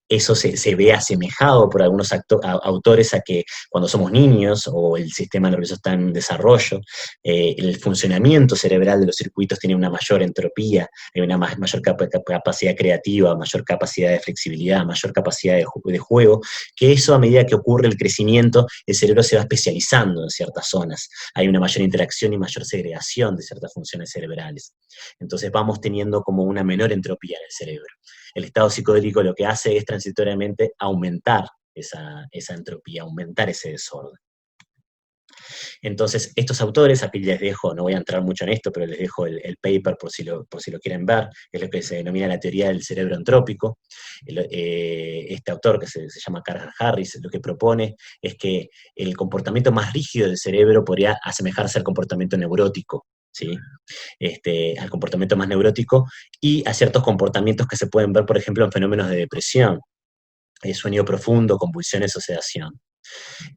Speaker 1: Eso se ve asemejado por algunos autores a que cuando somos niños o el sistema nervioso está en desarrollo, el funcionamiento cerebral de los circuitos tiene una mayor entropía, hay una mayor capacidad creativa, mayor capacidad de flexibilidad, mayor capacidad de juego, que eso a medida que ocurre el crecimiento, el cerebro se va especializando en ciertas zonas, hay una mayor interacción y mayor segregación de ciertas funciones cerebrales. Entonces vamos teniendo como una menor entropía en el cerebro. El estado psicodélico lo que hace es transitoriamente aumentar esa entropía, aumentar ese desorden. Entonces, estos autores, aquí les dejo, no voy a entrar mucho en esto, pero les dejo el paper por si lo quieren ver, es lo que se denomina la teoría del cerebro entrópico. Este autor, que se llama Carl Harris, lo que propone es que el comportamiento más rígido del cerebro podría asemejarse al comportamiento neurótico, ¿sí? Al comportamiento más neurótico y a ciertos comportamientos que se pueden ver, por ejemplo, en fenómenos de depresión, sueño profundo, convulsiones o sedación.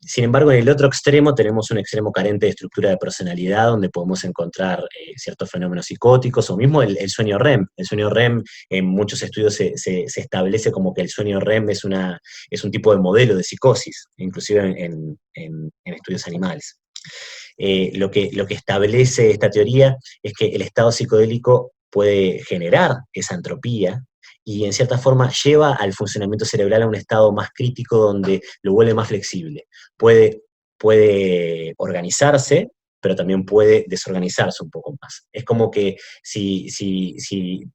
Speaker 1: Sin embargo, en el otro extremo tenemos un extremo carente de estructura de personalidad, donde podemos encontrar ciertos fenómenos psicóticos, o mismo el sueño REM. El sueño REM, en muchos estudios se establece como que el sueño REM es un tipo de modelo de psicosis, inclusive en estudios animales. Lo que establece esta teoría es que el estado psicodélico puede generar esa entropía y en cierta forma lleva al funcionamiento cerebral a un estado más crítico donde lo vuelve más flexible. Puede organizarse, pero también puede desorganizarse un poco más. Es como que si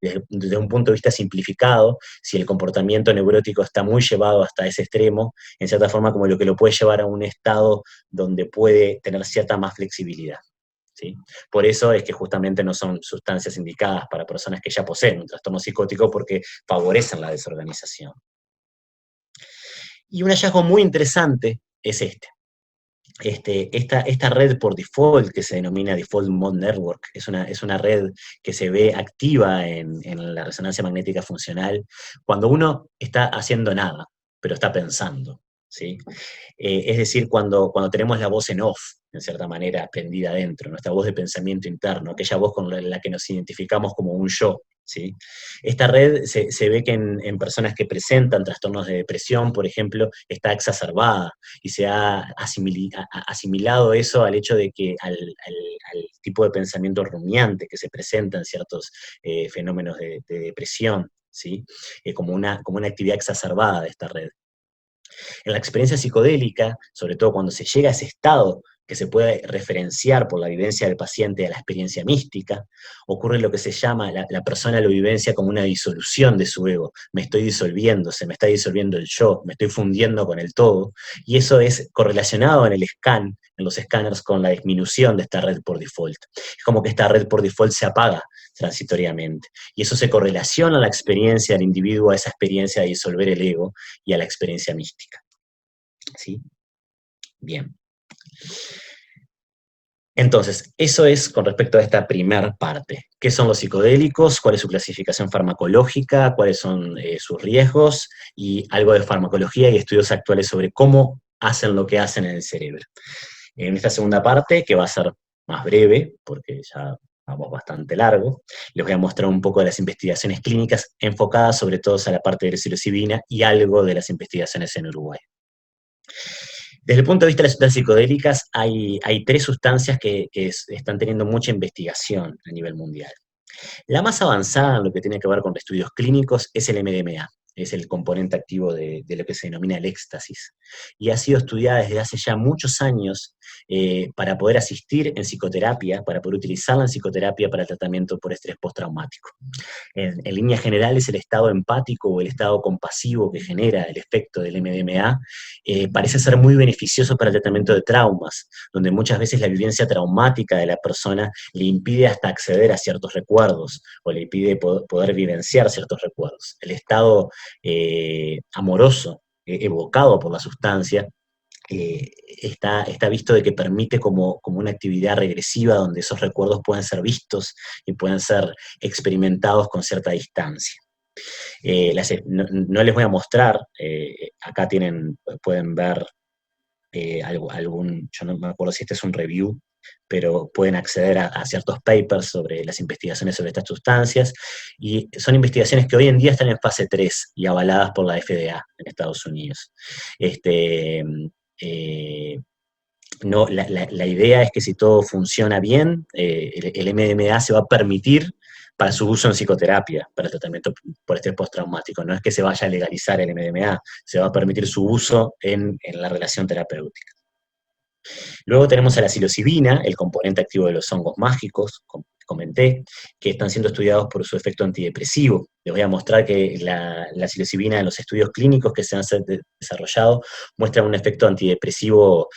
Speaker 1: desde un punto de vista simplificado, si el comportamiento neurótico está muy llevado hasta ese extremo, en cierta forma como lo que lo puede llevar a un estado donde puede tener cierta más flexibilidad, ¿sí? Por eso es que justamente no son sustancias indicadas para personas que ya poseen un trastorno psicótico porque favorecen la desorganización. Y un hallazgo muy interesante es esta red por default, que se denomina Default Mode Network, es una red que se ve activa en la resonancia magnética funcional cuando uno está haciendo nada, pero está pensando, ¿sí? Es decir, cuando tenemos la voz en off, en cierta manera, prendida adentro, nuestra voz de pensamiento interno, aquella voz con la que nos identificamos como un yo, ¿sí? Esta red se ve que en personas que presentan trastornos de depresión, por ejemplo, está exacerbada y se ha asimilado eso al hecho de que al tipo de pensamiento rumiante que se presenta en ciertos fenómenos de depresión, ¿sí? Como una actividad exacerbada de esta red. En la experiencia psicodélica, sobre todo cuando se llega a ese estado que se puede referenciar por la vivencia del paciente a la experiencia mística, ocurre lo que se llama, la persona lo vivencia como una disolución de su ego. Me estoy disolviendo, se me está disolviendo el yo, me estoy fundiendo con el todo, y eso es correlacionado en el scan, en los escáneres, con la disminución de esta red por default. Es como que esta red por default se apaga transitoriamente, y eso se correlaciona a la experiencia del individuo, a esa experiencia de disolver el ego y a la experiencia mística. ¿Sí? Bien. Entonces, eso es con respecto a esta primera parte. ¿Qué son los psicodélicos? ¿Cuál es su clasificación farmacológica? ¿Cuáles son sus riesgos? Y algo de farmacología y estudios actuales sobre cómo hacen lo que hacen en el cerebro. En esta segunda parte, que va a ser más breve, porque ya vamos bastante largo, les voy a mostrar un poco de las investigaciones clínicas enfocadas sobre todo a la parte de la psilocibina y algo de las investigaciones en Uruguay. Desde el punto de vista de las sustancias psicodélicas, hay tres sustancias que están teniendo mucha investigación a nivel mundial. La más avanzada en lo que tiene que ver con estudios clínicos es el MDMA, es el componente activo de lo que se denomina el éxtasis, y ha sido estudiada desde hace ya muchos años para poder asistir en psicoterapia, para poder utilizarla en psicoterapia para el tratamiento por estrés postraumático. En líneas generales, el estado empático o el estado compasivo que genera el efecto del MDMA parece ser muy beneficioso para el tratamiento de traumas, donde muchas veces la vivencia traumática de la persona le impide hasta acceder a ciertos recuerdos o le impide poder vivenciar ciertos recuerdos. El estado amoroso evocado por la sustancia está visto de que permite como una actividad regresiva donde esos recuerdos pueden ser vistos y pueden ser experimentados con cierta distancia. No les voy a mostrar, acá pueden ver yo no me acuerdo si este es un review, pero pueden acceder a ciertos papers sobre las investigaciones sobre estas sustancias, y son investigaciones que hoy en día están en fase 3 y avaladas por la FDA en Estados Unidos. Eh, no, la idea es que si todo funciona bien, el MDMA se va a permitir para su uso en psicoterapia, para el tratamiento por estrés postraumático. No es que se vaya a legalizar el MDMA, se va a permitir su uso en la relación terapéutica. Luego tenemos a la psilocibina, el componente activo de los hongos mágicos, como comenté, que están siendo estudiados por su efecto antidepresivo. Les voy a mostrar que la psilocibina en los estudios clínicos que se han desarrollado muestra un efecto antidepresivo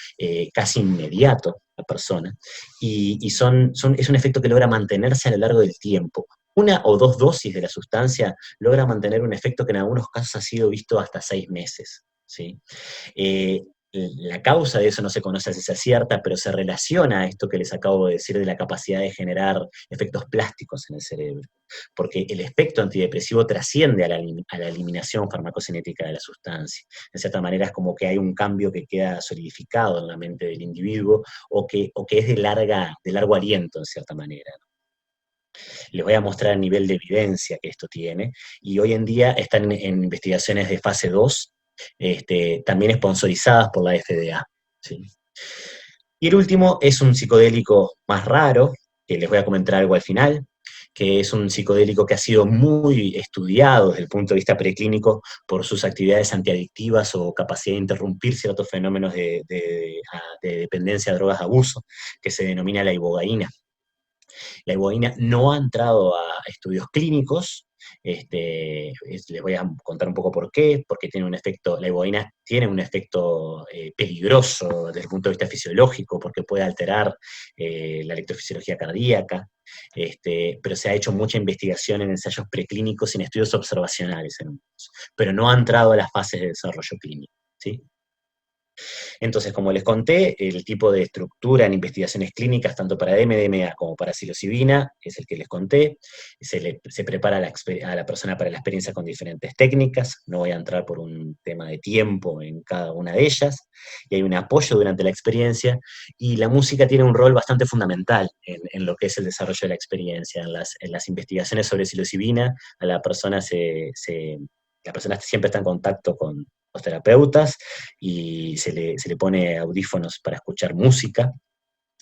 Speaker 1: casi inmediato a la persona, y es un efecto que logra mantenerse a lo largo del tiempo. Una o dos dosis de la sustancia logra mantener un efecto que en algunos casos ha sido visto hasta 6 meses. ¿Sí? La causa de eso no se conoce a ciencia cierta, pero se relaciona a esto que les acabo de decir de la capacidad de generar efectos plásticos en el cerebro, porque el efecto antidepresivo trasciende a la eliminación farmacocinética de la sustancia. De cierta manera es como que hay un cambio que queda solidificado en la mente del individuo o que es de largo aliento, en cierta manera. Les voy a mostrar el nivel de evidencia que esto tiene, y hoy en día están en investigaciones de fase 2, también sponsorizadas por la FDA. ¿Sí? Y el último es un psicodélico más raro, que les voy a comentar algo al final, que es un psicodélico que ha sido muy estudiado desde el punto de vista preclínico por sus actividades antiadictivas o capacidad de interrumpir ciertos fenómenos de dependencia a drogas de abuso, que se denomina la ibogaína. La ibogaína no ha entrado a estudios clínicos. Les voy a contar un poco por qué, porque la ibogaína tiene un efecto peligroso desde el punto de vista fisiológico, porque puede alterar la electrofisiología cardíaca, pero se ha hecho mucha investigación en ensayos preclínicos y en estudios observacionales, pero no ha entrado a las fases de desarrollo clínico. ¿Sí? Entonces, como les conté, el tipo de estructura en investigaciones clínicas, tanto para MDMA como para psilocibina, es el que les conté. Se prepara a la persona para la experiencia con diferentes técnicas. No voy a entrar por un tema de tiempo en cada una de ellas. Y hay un apoyo durante la experiencia. Y la música tiene un rol bastante fundamental en lo que es el desarrollo de la experiencia. En las investigaciones sobre psilocibina, a la persona siempre está en contacto con los terapeutas y se le pone audífonos para escuchar música,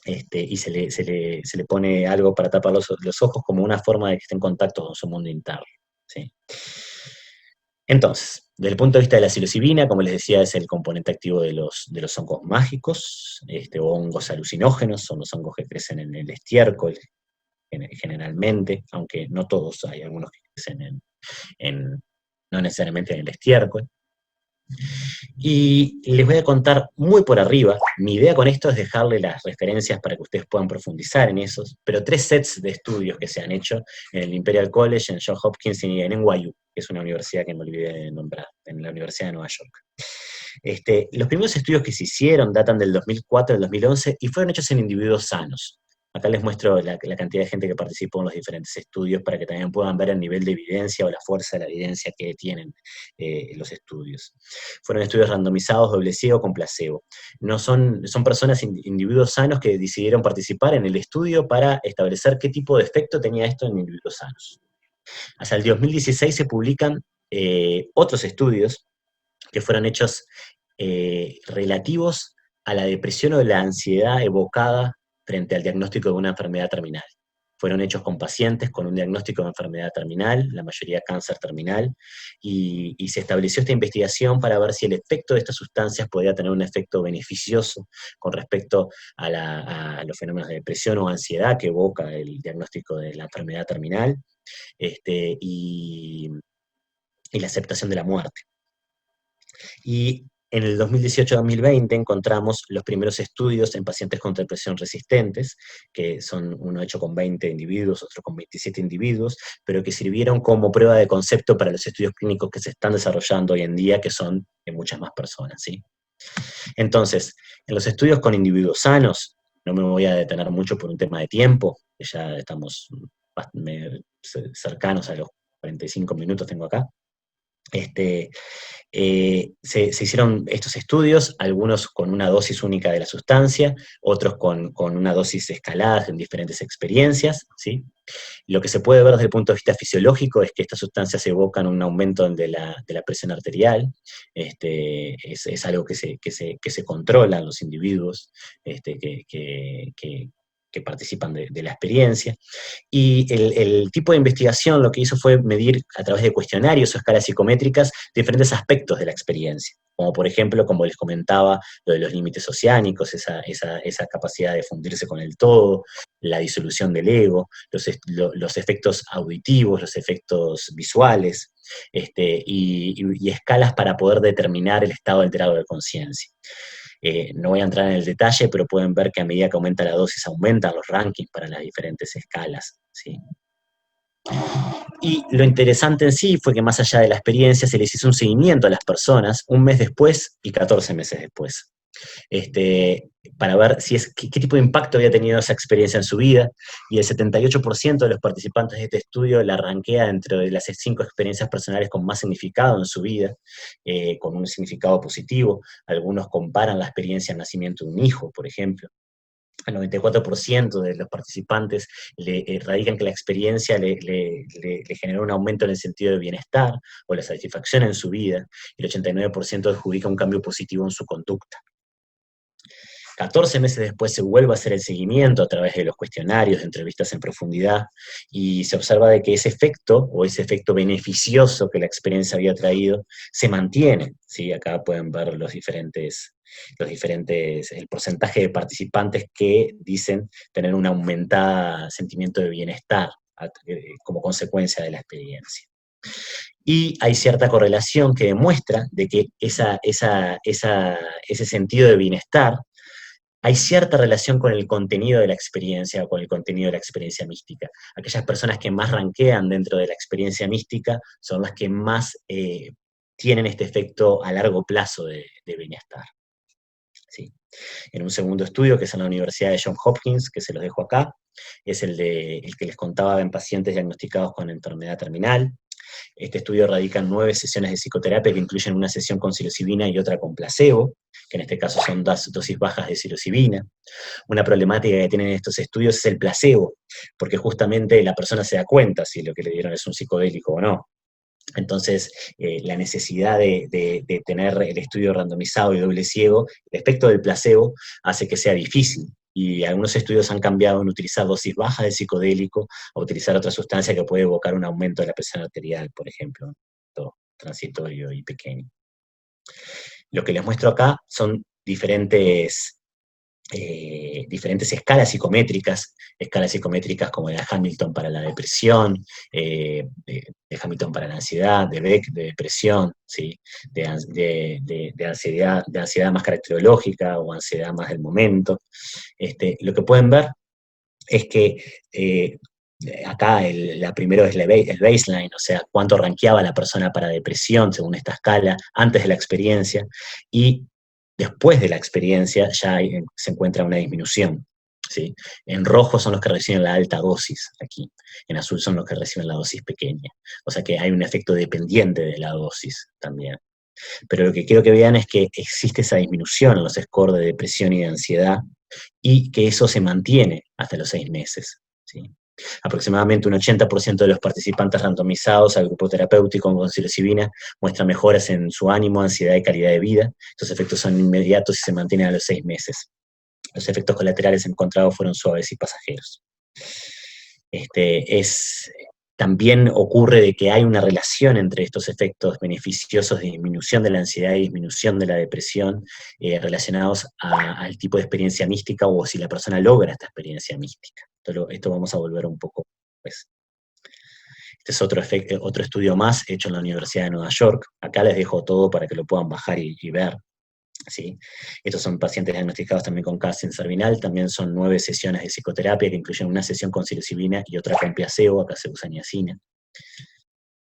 Speaker 1: y se le pone algo para tapar los ojos como una forma de que esté en contacto con su mundo interno. ¿Sí? Entonces, desde el punto de vista de la psilocibina, como les decía, es el componente activo de los hongos mágicos, o hongos alucinógenos, son los hongos que crecen en el estiércol generalmente, aunque no todos, hay algunos que crecen no necesariamente en el estiércol. Y les voy a contar muy por arriba. Mi idea con esto es dejarle las referencias para que ustedes puedan profundizar en esos, pero 3 sets de estudios que se han hecho en el Imperial College, en Johns Hopkins y en NYU, que es una universidad que me olvidé de nombrar, en la Universidad de Nueva York. Los primeros estudios que se hicieron datan del 2004 al 2011 y fueron hechos en individuos sanos. Acá les muestro la cantidad de gente que participó en los diferentes estudios para que también puedan ver el nivel de evidencia o la fuerza de la evidencia que tienen los estudios. Fueron estudios randomizados, doble ciego, con placebo. No son personas, individuos sanos que decidieron participar en el estudio para establecer qué tipo de efecto tenía esto en individuos sanos. Hasta el 2016 se publican otros estudios que fueron hechos relativos a la depresión o la ansiedad evocada frente al diagnóstico de una enfermedad terminal. Fueron hechos con pacientes con un diagnóstico de enfermedad terminal, la mayoría cáncer terminal, y se estableció esta investigación para ver si el efecto de estas sustancias podía tener un efecto beneficioso con respecto a los fenómenos de depresión o ansiedad que evoca el diagnóstico de la enfermedad terminal, y la aceptación de la muerte. Y en el 2018-2020 encontramos los primeros estudios en pacientes con depresión resistentes, que son uno hecho con 20 individuos, otro con 27 individuos, pero que sirvieron como prueba de concepto para los estudios clínicos que se están desarrollando hoy en día, que son en muchas más personas, ¿sí? Entonces, en los estudios con individuos sanos, no me voy a detener mucho por un tema de tiempo, que ya estamos cercanos a los 45 minutos tengo acá. Se hicieron estos estudios, algunos con una dosis única de la sustancia, otros con una dosis escalada en diferentes experiencias, ¿sí? Lo que se puede ver desde el punto de vista fisiológico es que estas sustancias evocan un aumento de la presión arterial, es algo que se controla en los individuos que participan de la experiencia. Y el tipo de investigación lo que hizo fue medir a través de cuestionarios o escalas psicométricas diferentes aspectos de la experiencia, como por ejemplo, como les comentaba, lo de los límites oceánicos, esa capacidad de fundirse con el todo, la disolución del ego, los efectos auditivos, los efectos visuales, y escalas para poder determinar el estado alterado de conciencia. No voy a entrar en el detalle, pero pueden ver que a medida que aumenta la dosis, aumentan los rankings para las diferentes escalas, ¿sí? Y lo interesante en sí fue que más allá de la experiencia, se les hizo un seguimiento a las personas 1 mes después y 14 meses después. Para ver qué tipo de impacto había tenido esa experiencia en su vida, y el 78% de los participantes de este estudio la rankea dentro de las 5 experiencias personales con más significado en su vida, con un significado positivo. Algunos comparan la experiencia del nacimiento de un hijo, por ejemplo. El 94% de los participantes radican que la experiencia le generó un aumento en el sentido de bienestar o la satisfacción en su vida, y el 89% adjudica un cambio positivo en su conducta. 14 meses después se vuelve a hacer el seguimiento a través de los cuestionarios, de entrevistas en profundidad, y se observa de que ese efecto beneficioso que la experiencia había traído se mantiene, ¿sí? Acá pueden ver el porcentaje de participantes que dicen tener un aumentado sentimiento de bienestar como consecuencia de la experiencia. Y hay cierta correlación que demuestra de que ese sentido de bienestar, hay cierta relación con el contenido de la experiencia o con el contenido de la experiencia mística. Aquellas personas que más ranquean dentro de la experiencia mística son las que más tienen este efecto a largo plazo de bienestar. En un segundo estudio, que es en la Universidad de Johns Hopkins, que se los dejo acá, es el que les contaba en pacientes diagnosticados con enfermedad terminal. Este estudio radica en 9 sesiones de psicoterapia que incluyen una sesión con psilocibina y otra con placebo, que en este caso son dosis bajas de psilocibina. Una problemática que tienen estos estudios es el placebo, porque justamente la persona se da cuenta si lo que le dieron es un psicodélico o no. Entonces, la necesidad de tener el estudio randomizado y doble ciego respecto del placebo hace que sea difícil. Y algunos estudios han cambiado en utilizar dosis bajas de psicodélico o utilizar otra sustancia que puede evocar un aumento de la presión arterial, por ejemplo, transitorio y pequeño. Lo que les muestro acá son diferentes escalas psicométricas como la de Hamilton para la depresión, de Hamilton para la ansiedad, de Beck de depresión, ¿sí? de ansiedad más caracterológica o ansiedad más del momento. Lo que pueden ver es que acá la primero es el baseline, o sea, cuánto rankeaba la persona para depresión según esta escala antes de la experiencia, y después de la experiencia ya se encuentra una disminución. ¿Sí? En rojo son los que reciben la alta dosis aquí, en azul son los que reciben la dosis pequeña. O sea que hay un efecto dependiente de la dosis también. Pero lo que quiero que vean es que existe esa disminución en los scores de depresión y de ansiedad, y que eso se mantiene hasta los 6 meses. ¿Sí? Aproximadamente un 80% de los participantes randomizados al grupo terapéutico con psilocibina muestran mejoras en su ánimo, ansiedad y calidad de vida. Estos efectos son inmediatos y se mantienen a los 6 meses. Los efectos colaterales encontrados fueron suaves y pasajeros. También ocurre de que hay una relación entre estos efectos beneficiosos de disminución de la ansiedad y disminución de la depresión relacionados al tipo de experiencia mística o si la persona logra esta experiencia mística. Esto vamos a volver un poco después. Este es otro estudio más hecho en la Universidad de Nueva York. Acá les dejo todo para que lo puedan bajar y ver. ¿Sí? Estos son pacientes diagnosticados también con cáncer cervical, también son 9 sesiones de psicoterapia que incluyen una sesión con psilocibina y otra con placebo, acá se usa niacina.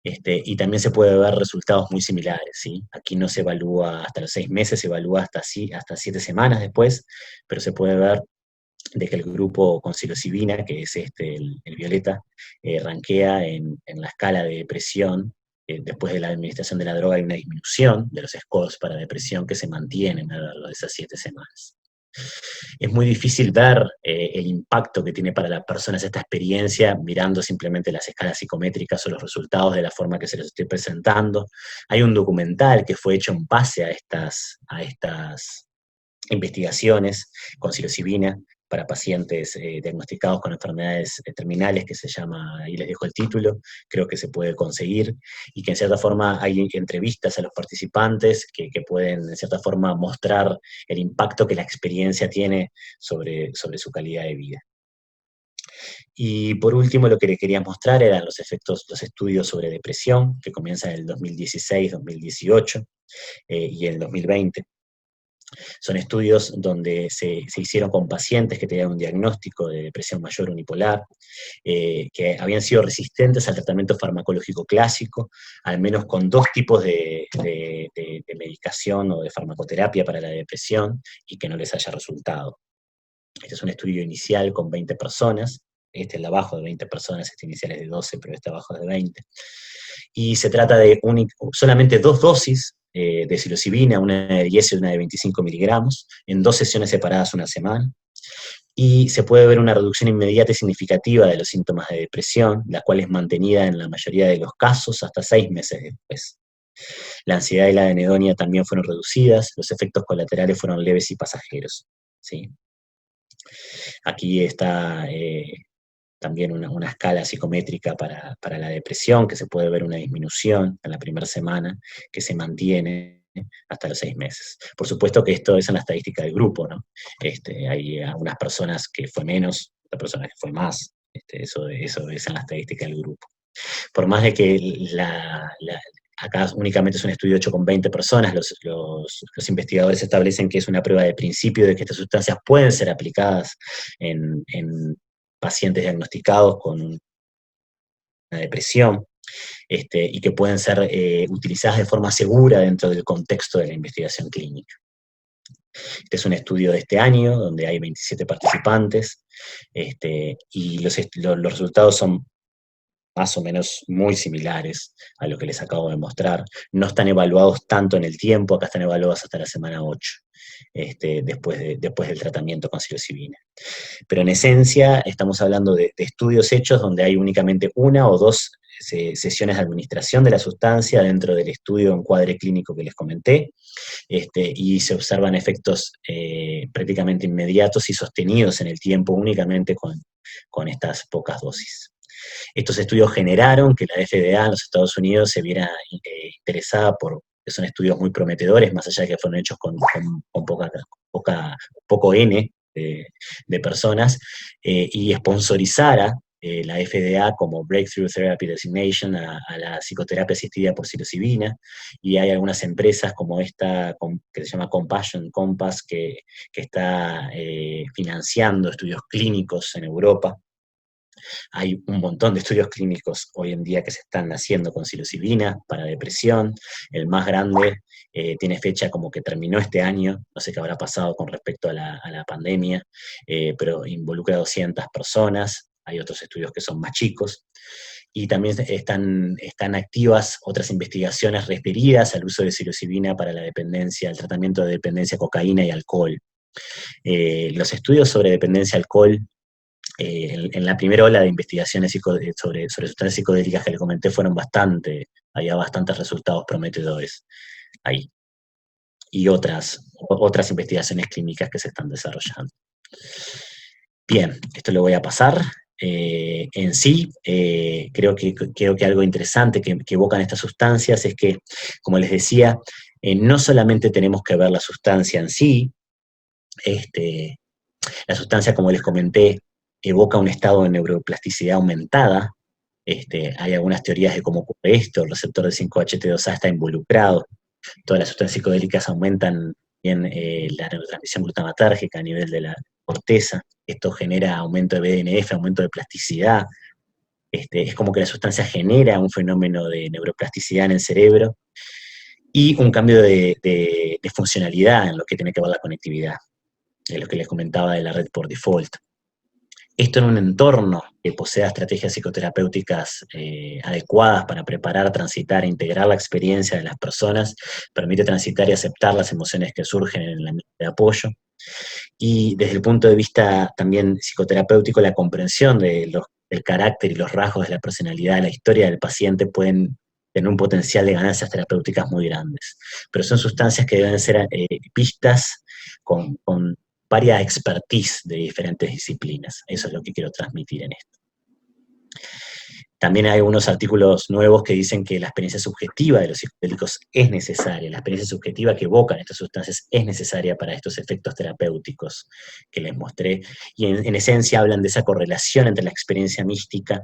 Speaker 1: Y también se puede ver resultados muy similares, ¿sí? Aquí no se evalúa hasta los 6 meses, se evalúa hasta 7 semanas después, pero se puede ver de que el grupo con psilocibina, que es el violeta, rankea en la escala de depresión. Después de la administración de la droga hay una disminución de los scores para depresión que se mantienen a lo largo de esas 7 semanas. Es muy difícil ver el impacto que tiene para las personas esta experiencia mirando simplemente las escalas psicométricas o los resultados de la forma que se les estoy presentando. Hay un documental que fue hecho en base a estas investigaciones con psilocibina para pacientes diagnosticados con enfermedades terminales, que se llama, ahí les dejo el título, creo que se puede conseguir, y que en cierta forma hay entrevistas a los participantes que pueden en cierta forma mostrar el impacto que la experiencia tiene sobre su calidad de vida. Y por último, lo que les quería mostrar eran los estudios sobre depresión, que comienzan en el 2016, 2018 y en el 2020. Son estudios donde se hicieron con pacientes que tenían un diagnóstico de depresión mayor unipolar, que habían sido resistentes al tratamiento farmacológico clásico, al menos con 2 tipos de medicación o de farmacoterapia para la depresión, y que no les haya resultado. Este es un estudio inicial con 20 personas, este es el de abajo de 20 personas, este inicial es de 12, pero este abajo es de 20. Y se trata de solamente 2 dosis de psilocibina, una de 10 y una de 25 miligramos, en 2 sesiones separadas una semana. Y se puede ver una reducción inmediata y significativa de los síntomas de depresión, la cual es mantenida en la mayoría de los casos hasta 6 meses después. La ansiedad y la anedonia también fueron reducidas, los efectos colaterales fueron leves y pasajeros. ¿Sí? Aquí está también una escala psicométrica para la depresión, que se puede ver una disminución en la primera semana, que se mantiene hasta los 6 meses. Por supuesto que esto es en la estadística del grupo, ¿no? Hay algunas personas que fue menos, otras personas que fue más, eso es en la estadística del grupo. Por más de que acá únicamente es un estudio hecho con 20 personas, los investigadores establecen que es una prueba de principio de que estas sustancias pueden ser aplicadas en pacientes diagnosticados con una depresión, y que pueden ser utilizadas de forma segura dentro del contexto de la investigación clínica. Este es un estudio de este año, donde hay 27 participantes, y los resultados son más o menos muy similares a lo que les acabo de mostrar. No están evaluados tanto en el tiempo, acá están evaluados hasta la semana 8, después del tratamiento con psilocibina. Pero en esencia estamos hablando de estudios hechos donde hay únicamente una o dos sesiones de administración de la sustancia dentro del estudio en cuadre clínico que les comenté, y se observan efectos prácticamente inmediatos y sostenidos en el tiempo únicamente con estas pocas dosis. Estos estudios generaron que la FDA en los Estados Unidos se viera interesada que son estudios muy prometedores, más allá de que fueron hechos con poco N de personas, y sponsorizara la FDA como Breakthrough Therapy Designation a la psicoterapia asistida por psilocibina, y hay algunas empresas como esta que se llama Compassion Compass que está financiando estudios clínicos en Europa. Hay un montón de estudios clínicos hoy en día que se están haciendo con psilocibina para depresión. El más grande tiene fecha como que terminó este año, no sé qué habrá pasado con respecto a la pandemia, pero involucra a 200 personas. Hay otros estudios que son más chicos. Y también están activas otras investigaciones referidas al uso de psilocibina para la dependencia, el tratamiento de dependencia a cocaína y alcohol. Los estudios sobre dependencia a alcohol en la primera ola de investigaciones sobre sustancias psicodélicas que le comenté había bastantes resultados prometedores ahí. Y otras investigaciones clínicas que se están desarrollando. Bien, esto lo voy a pasar. En sí, creo que algo interesante que evocan estas sustancias es que, como les decía, no solamente tenemos que ver la sustancia en sí, la sustancia, como les comenté, evoca un estado de neuroplasticidad aumentada. Hay algunas teorías de cómo ocurre esto. El receptor de 5-HT2A está involucrado. Todas las sustancias psicodélicas aumentan bien la neurotransmisión glutamatérgica a nivel de la corteza. Esto genera aumento de BDNF, aumento de plasticidad. Es como que la sustancia genera un fenómeno de neuroplasticidad en el cerebro y un cambio de funcionalidad en lo que tiene que ver la conectividad, en lo que les comentaba de la red por default. Esto en un entorno que posea estrategias psicoterapéuticas adecuadas para preparar, transitar e integrar la experiencia de las personas, permite transitar y aceptar las emociones que surgen en el ambiente de apoyo. Y desde el punto de vista también psicoterapéutico, la comprensión del carácter y los rasgos de la personalidad, de la historia del paciente pueden tener un potencial de ganancias terapéuticas muy grandes. Pero son sustancias que deben ser vistas con varias expertise de diferentes disciplinas. Eso es lo que quiero transmitir en esto. También hay algunos artículos nuevos que dicen que la experiencia subjetiva de los psicodélicos es necesaria, la experiencia subjetiva que evocan estas sustancias es necesaria para estos efectos terapéuticos que les mostré, y en esencia hablan de esa correlación entre la experiencia mística,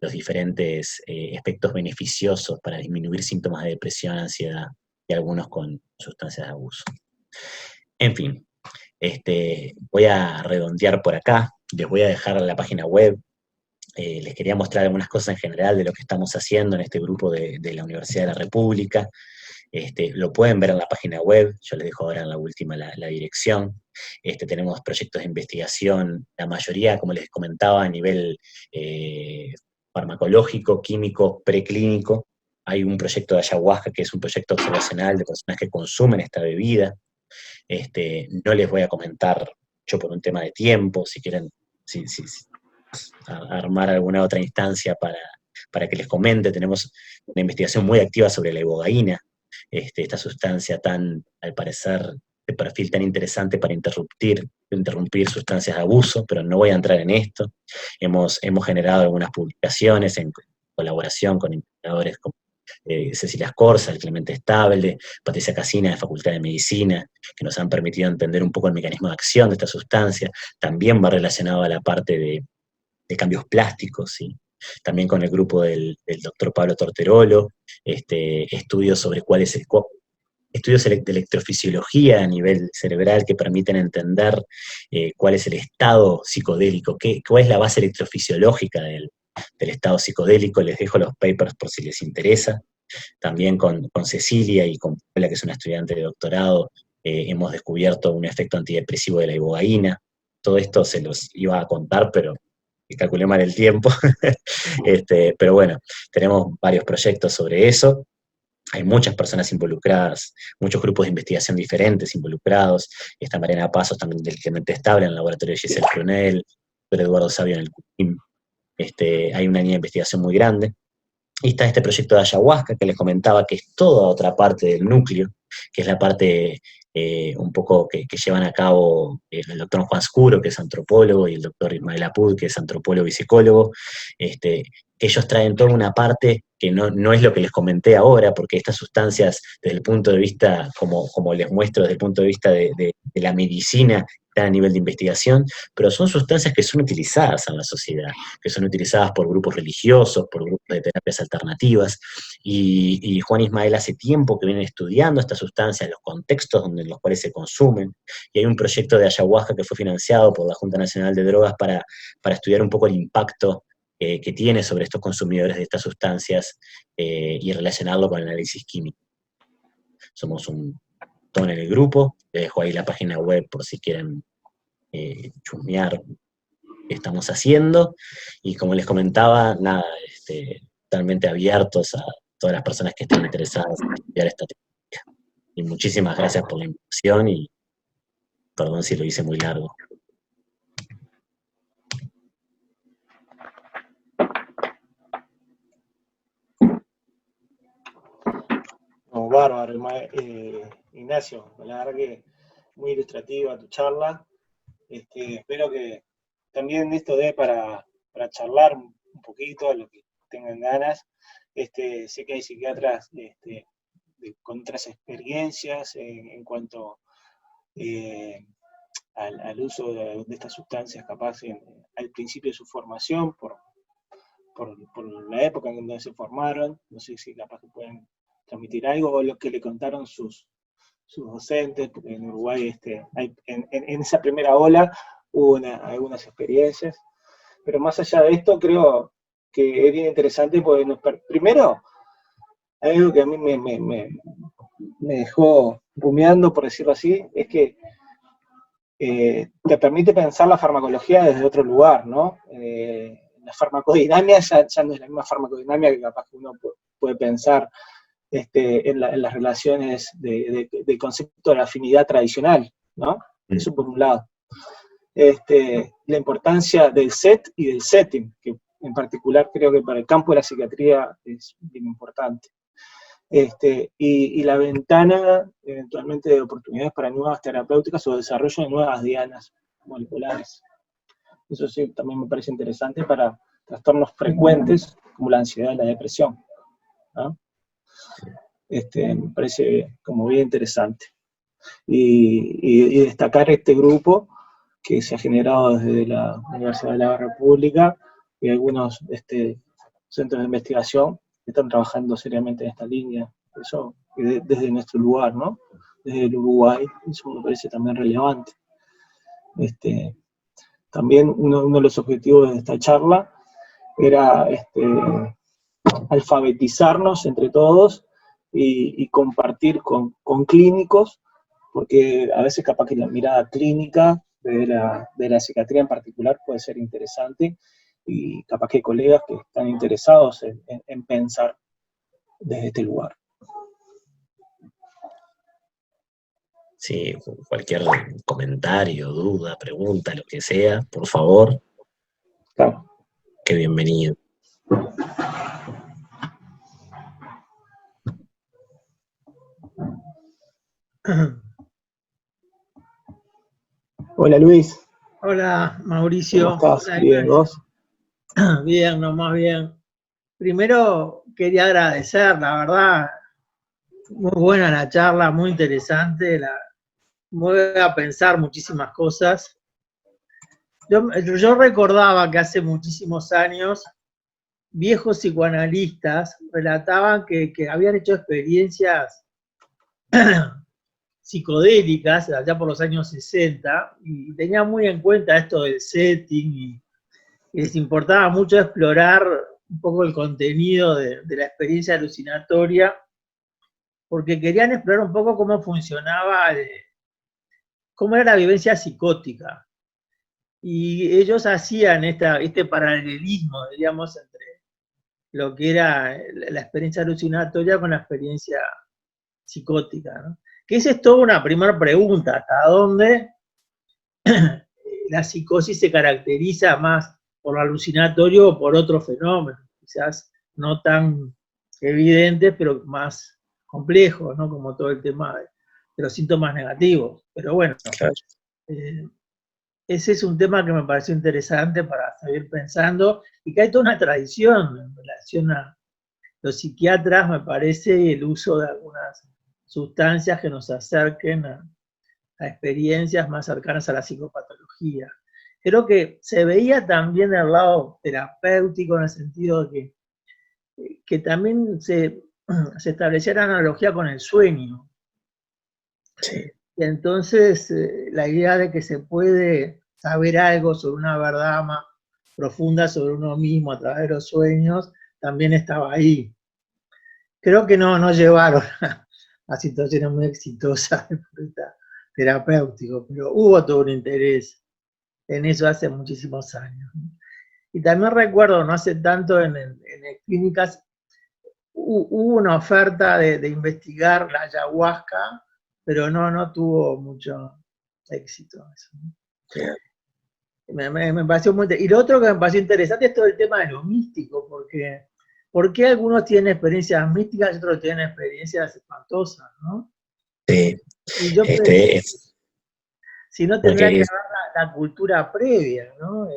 Speaker 1: los diferentes efectos beneficiosos para disminuir síntomas de depresión, ansiedad, y algunos con sustancias de abuso. En fin, voy a redondear por acá, les voy a dejar la página web. Les quería mostrar algunas cosas en general de lo que estamos haciendo en este grupo de la Universidad de la República. Lo pueden ver en la página web, yo les dejo ahora en la última la dirección. Tenemos proyectos de investigación, la mayoría, como les comentaba, a nivel farmacológico, químico, preclínico. Hay un proyecto de ayahuasca que es un proyecto observacional de personas que consumen esta bebida. No les voy a comentar yo por un tema de tiempo, si quieren armar alguna otra instancia para que les comente. Tenemos una investigación muy activa sobre la ibogaína, esta sustancia tan, al parecer, de perfil tan interesante para interrumpir sustancias de abuso, pero no voy a entrar en esto. Hemos generado algunas publicaciones en colaboración con investigadores como Cecilia Scorza, Clemente Estable, Patricia Casina de Facultad de Medicina, que nos han permitido entender un poco el mecanismo de acción de esta sustancia. También va relacionado a la parte de cambios plásticos, ¿sí? También con el grupo del doctor Pablo Torterolo, estudios sobre estudios de electrofisiología a nivel cerebral que permiten entender cuál es el estado psicodélico, cuál es la base electrofisiológica del estado psicodélico. Les dejo los papers por si les interesa. También con Cecilia y con Paula, que es una estudiante de doctorado, hemos descubierto un efecto antidepresivo de la ibogaína. Todo esto se los iba a contar, pero calculé mal el tiempo. Pero bueno, tenemos varios proyectos sobre eso. Hay muchas personas involucradas, muchos grupos de investigación diferentes involucrados. Está Mariana Pasos también del Clemente Estable en el laboratorio de Giselle Prunel, doctor Eduardo Sabio en el CUIM. Hay una línea de investigación muy grande. Y está este proyecto de ayahuasca que les comentaba, que es toda otra parte del núcleo, que es la parte un poco que llevan a cabo el doctor Juan Scuro, que es antropólogo, y el doctor Ismael Apud, que es antropólogo y psicólogo, que ellos traen toda una parte que no es lo que les comenté ahora, porque estas sustancias, desde el punto de vista, como les muestro, desde el punto de vista de la medicina, están a nivel de investigación, pero son sustancias que son utilizadas en la sociedad, que son utilizadas por grupos religiosos, por grupos de terapias alternativas, y Juan Ismael hace tiempo que viene estudiando estas sustancias, los contextos en los cuales se consumen, y hay un proyecto de ayahuasca que fue financiado por la Junta Nacional de Drogas para estudiar un poco el impacto que tiene sobre estos consumidores de estas sustancias y relacionarlo con el análisis químico. Somos un montón en el grupo, les dejo ahí la página web por si quieren chusmear qué estamos haciendo, y como les comentaba, nada, totalmente abiertos a todas las personas que estén interesadas en estudiar esta técnica. Y muchísimas gracias por la invitación, y perdón si lo hice muy largo.
Speaker 3: No, bárbaro, Ignacio, la verdad que muy ilustrativa tu charla. Espero que también esto dé para charlar un poquito, a los que tengan ganas. Sé que hay psiquiatras con otras experiencias en cuanto al uso de estas sustancias, capaz al principio de su formación, por la época en donde se formaron. No sé si capaz que pueden transmitir algo, o lo que le contaron sus docentes, porque en Uruguay en esa primera ola hubo algunas experiencias. Pero más allá de esto, creo que es bien interesante, porque primero, algo que a mí me dejó rumiando, por decirlo así, es que te permite pensar la farmacología desde otro lugar, ¿no? La farmacodinamia ya no es la misma farmacodinamia que capaz que uno puede pensar en las relaciones del concepto de la afinidad tradicional, ¿no? Eso por un lado. La importancia del set y del setting, que en particular creo que para el campo de la psiquiatría es bien importante. Y la ventana, eventualmente, de oportunidades para nuevas terapéuticas o desarrollo de nuevas dianas moleculares. Eso sí, también me parece interesante para trastornos frecuentes, como la ansiedad y la depresión, ¿no? Me parece como bien interesante. Y destacar este grupo que se ha generado desde la Universidad de la República y algunos centros de investigación que están trabajando seriamente en esta línea. Eso desde nuestro lugar, ¿no? Desde el Uruguay, eso me parece también relevante. También uno de los objetivos de esta charla era alfabetizarnos entre todos y compartir con clínicos, porque a veces capaz que la mirada clínica de la psiquiatría en particular puede ser interesante, y capaz que hay colegas que están interesados en pensar desde este lugar.
Speaker 1: Sí, cualquier comentario, duda, pregunta, lo que sea, por favor.
Speaker 3: Claro.
Speaker 1: Qué bienvenido.
Speaker 3: Hola Luis.
Speaker 4: Hola Mauricio.
Speaker 3: ¿Cómo estás?
Speaker 4: Hola,
Speaker 3: Bien, ¿vos?
Speaker 4: Bien, nomás bien. Primero quería agradecer, la verdad, muy buena la charla, muy interesante, voy a pensar muchísimas cosas. Yo recordaba que hace muchísimos años viejos psicoanalistas relataban que habían hecho experiencias psicodélicas allá por los años 60, y tenían muy en cuenta esto del setting, y les importaba mucho explorar un poco el contenido de la experiencia alucinatoria, porque querían explorar un poco cómo funcionaba cómo era la vivencia psicótica. Y ellos hacían este paralelismo, digamos, entre lo que era la experiencia alucinatoria con la experiencia psicótica, ¿no? Que esa es toda una primera pregunta, ¿hasta dónde la psicosis se caracteriza más por lo alucinatorio o por otro fenómeno? Quizás no tan evidente, pero más complejo, ¿no? Como todo el tema de los síntomas negativos. Pero bueno,
Speaker 1: Claro.
Speaker 4: ese es un tema que me pareció interesante para seguir pensando, y que hay toda una tradición en relación a los psiquiatras, me parece, el uso de algunas sustancias que nos acerquen a experiencias más cercanas a la psicopatología. Creo que se veía también el lado terapéutico, en el sentido de que también se establecía la analogía con el sueño.
Speaker 1: Sí.
Speaker 4: Y entonces la idea de que se puede saber algo sobre una verdad más profunda sobre uno mismo a través de los sueños también estaba ahí. Creo que no llevaron a situaciones muy exitosas de terapéutico, pero hubo todo un interés en eso hace muchísimos años. Y también recuerdo, no hace tanto, en clínicas hubo una oferta de investigar la ayahuasca, pero no tuvo mucho éxito eso. Me pareció muy interesante. Y lo otro que me pareció interesante es todo el tema de lo místico, porque ¿por qué algunos tienen experiencias místicas y otros tienen experiencias espantosas, ¿no?
Speaker 1: Sí.
Speaker 4: Y yo pensé, si no tendrá que ver la cultura previa, ¿no?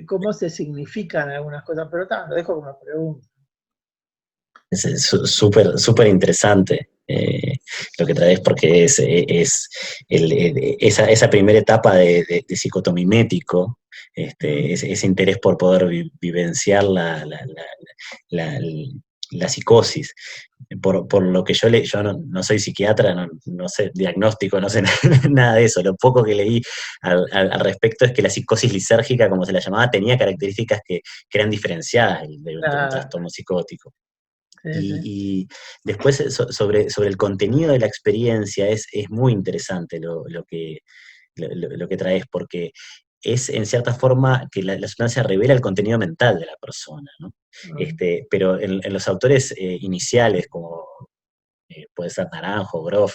Speaker 4: Cómo se significan algunas cosas, pero lo dejo como pregunta.
Speaker 1: Es súper interesante lo que traes, porque es esa primera etapa de psicotomimético, ese interés por poder vivenciar la psicosis. Por lo que yo no soy psiquiatra, no sé diagnóstico, no sé nada de eso. Lo poco que leí al respecto es que la psicosis lisérgica, como se la llamaba, tenía características que eran diferenciadas de un trastorno psicótico. Y después sobre el contenido de la experiencia es muy interesante lo que traes, porque es en cierta forma que la sustancia revela el contenido mental de la persona, ¿no? Pero en los autores iniciales, como puede ser Naranjo, Groff,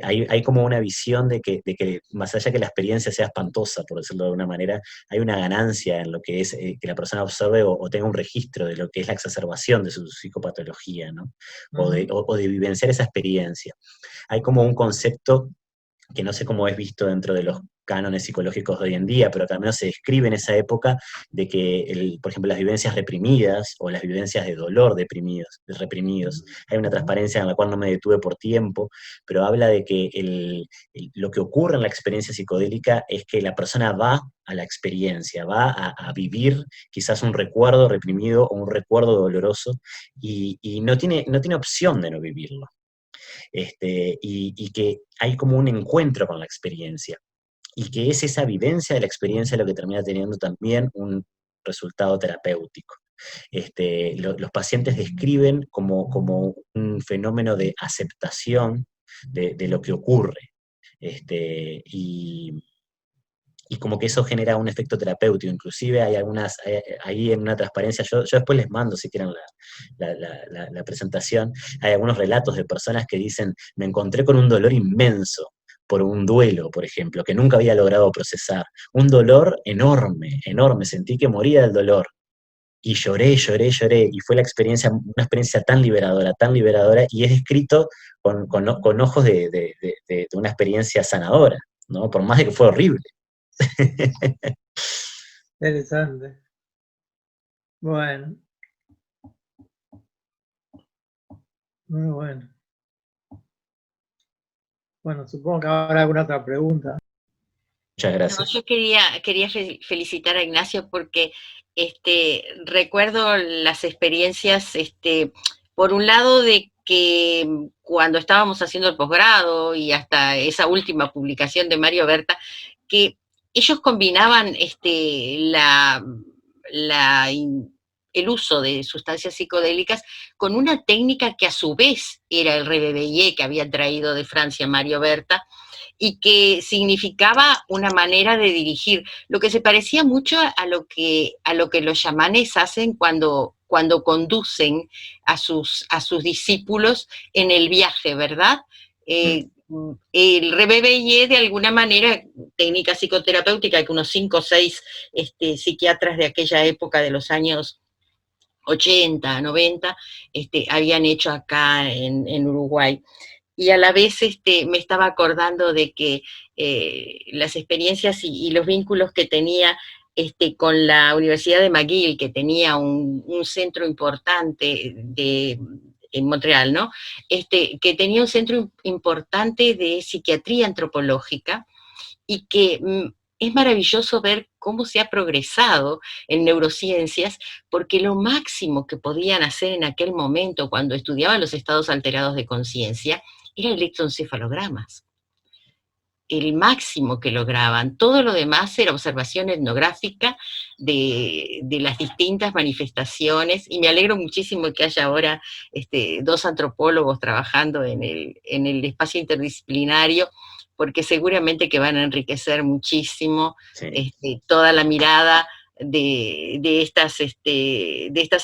Speaker 1: hay como una visión de que más allá que la experiencia sea espantosa, por decirlo de alguna manera, hay una ganancia en lo que es que la persona observe o tenga un registro de lo que es la exacerbación de su psicopatología, ¿no? O de vivenciar esa experiencia. Hay como un concepto que no sé cómo es visto dentro de los cánones psicológicos de hoy en día, pero que al menos se describe en esa época, de que, por ejemplo, las vivencias reprimidas o las vivencias de dolor reprimidos, hay una transparencia en la cual no me detuve por tiempo, pero habla de que lo que ocurre en la experiencia psicodélica es que la persona va a la experiencia, va a vivir quizás un recuerdo reprimido o un recuerdo doloroso, y no tiene opción de no vivirlo. Y que hay como un encuentro con la experiencia, y que es esa vivencia de la experiencia lo que termina teniendo también un resultado terapéutico. Los pacientes describen como un fenómeno de aceptación de lo que ocurre, y como que eso genera un efecto terapéutico. Inclusive hay ahí en una transparencia, yo después les mando si quieren la presentación, hay algunos relatos de personas que dicen: me encontré con un dolor inmenso por un duelo, por ejemplo, que nunca había logrado procesar, un dolor enorme, sentí que moría del dolor, y lloré, y fue una experiencia tan liberadora, y es escrito con ojos de una experiencia sanadora, ¿no? Por más de que fue horrible.
Speaker 4: Interesante. Bueno. Muy bueno. Bueno, supongo que habrá alguna otra pregunta.
Speaker 1: Muchas gracias.
Speaker 5: No, yo quería felicitar a Ignacio porque recuerdo las experiencias, por un lado, de que cuando estábamos haciendo el posgrado y hasta esa última publicación de Mario Berta, que ellos combinaban la el uso de sustancias psicodélicas con una técnica que a su vez era el reveillé que había traído de Francia Mario Berta, y que significaba una manera de dirigir, lo que se parecía mucho a lo que los chamanes hacen cuando conducen a sus discípulos en el viaje, ¿verdad? El reveillé, de alguna manera, técnica psicoterapéutica que unos 5 o 6 psiquiatras de aquella época, de los años 80, 90, habían hecho acá en Uruguay. Y a la vez me estaba acordando de que las experiencias y los vínculos que tenía con la Universidad de McGill, que tenía un centro importante en Montreal, ¿no? Que tenía un centro importante de psiquiatría antropológica, y que es maravilloso ver cómo se ha progresado en neurociencias, porque lo máximo que podían hacer en aquel momento, cuando estudiaban los estados alterados de conciencia, era electroencefalogramas. El máximo que lograban. Todo lo demás era observación etnográfica de las distintas manifestaciones, y me alegro muchísimo que haya ahora 2 antropólogos trabajando en el espacio interdisciplinario, porque seguramente que van a enriquecer muchísimo toda la mirada de estas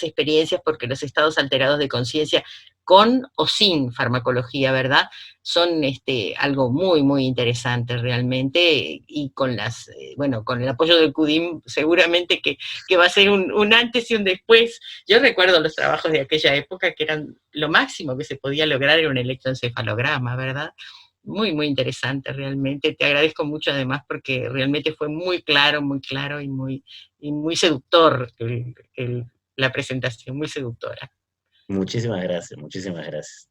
Speaker 5: experiencias, porque los estados alterados de conciencia, con o sin farmacología, ¿verdad?, son algo muy, muy interesante realmente, y con con el apoyo del CUDIM seguramente que va a ser un antes y un después. Yo recuerdo los trabajos de aquella época, que eran lo máximo que se podía lograr en un electroencefalograma, ¿verdad? Muy, muy interesante realmente. Te agradezco mucho además, porque realmente fue muy claro y muy seductor la presentación, muy seductora.
Speaker 1: Muchísimas gracias, muchísimas gracias.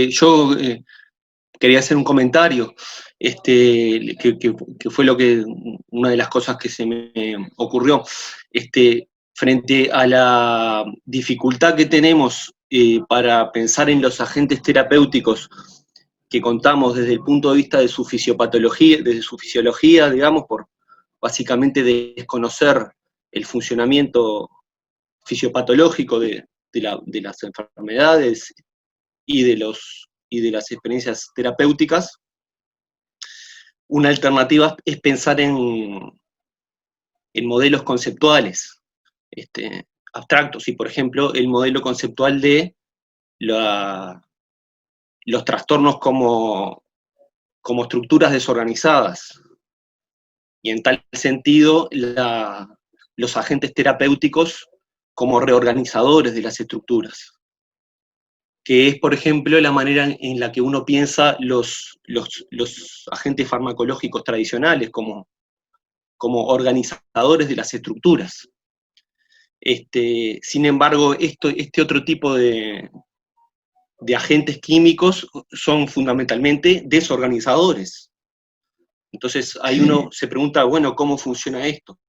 Speaker 2: Yo quería hacer un comentario, que fue una de las cosas que se me ocurrió, frente a la dificultad que tenemos para pensar en los agentes terapéuticos que contamos desde el punto de vista de su fisiopatología, desde su fisiología, digamos, por básicamente desconocer el funcionamiento fisiopatológico de las enfermedades y de las experiencias terapéuticas. Una alternativa es pensar en modelos conceptuales, abstractos, y por ejemplo el modelo conceptual de los trastornos como estructuras desorganizadas, y en tal sentido los agentes terapéuticos como reorganizadores de las estructuras, que es, por ejemplo, la manera en la que uno piensa los agentes farmacológicos tradicionales como organizadores de las estructuras. Sin embargo, este otro tipo de agentes químicos son fundamentalmente desorganizadores. Entonces ahí uno se pregunta, bueno, ¿cómo funciona esto?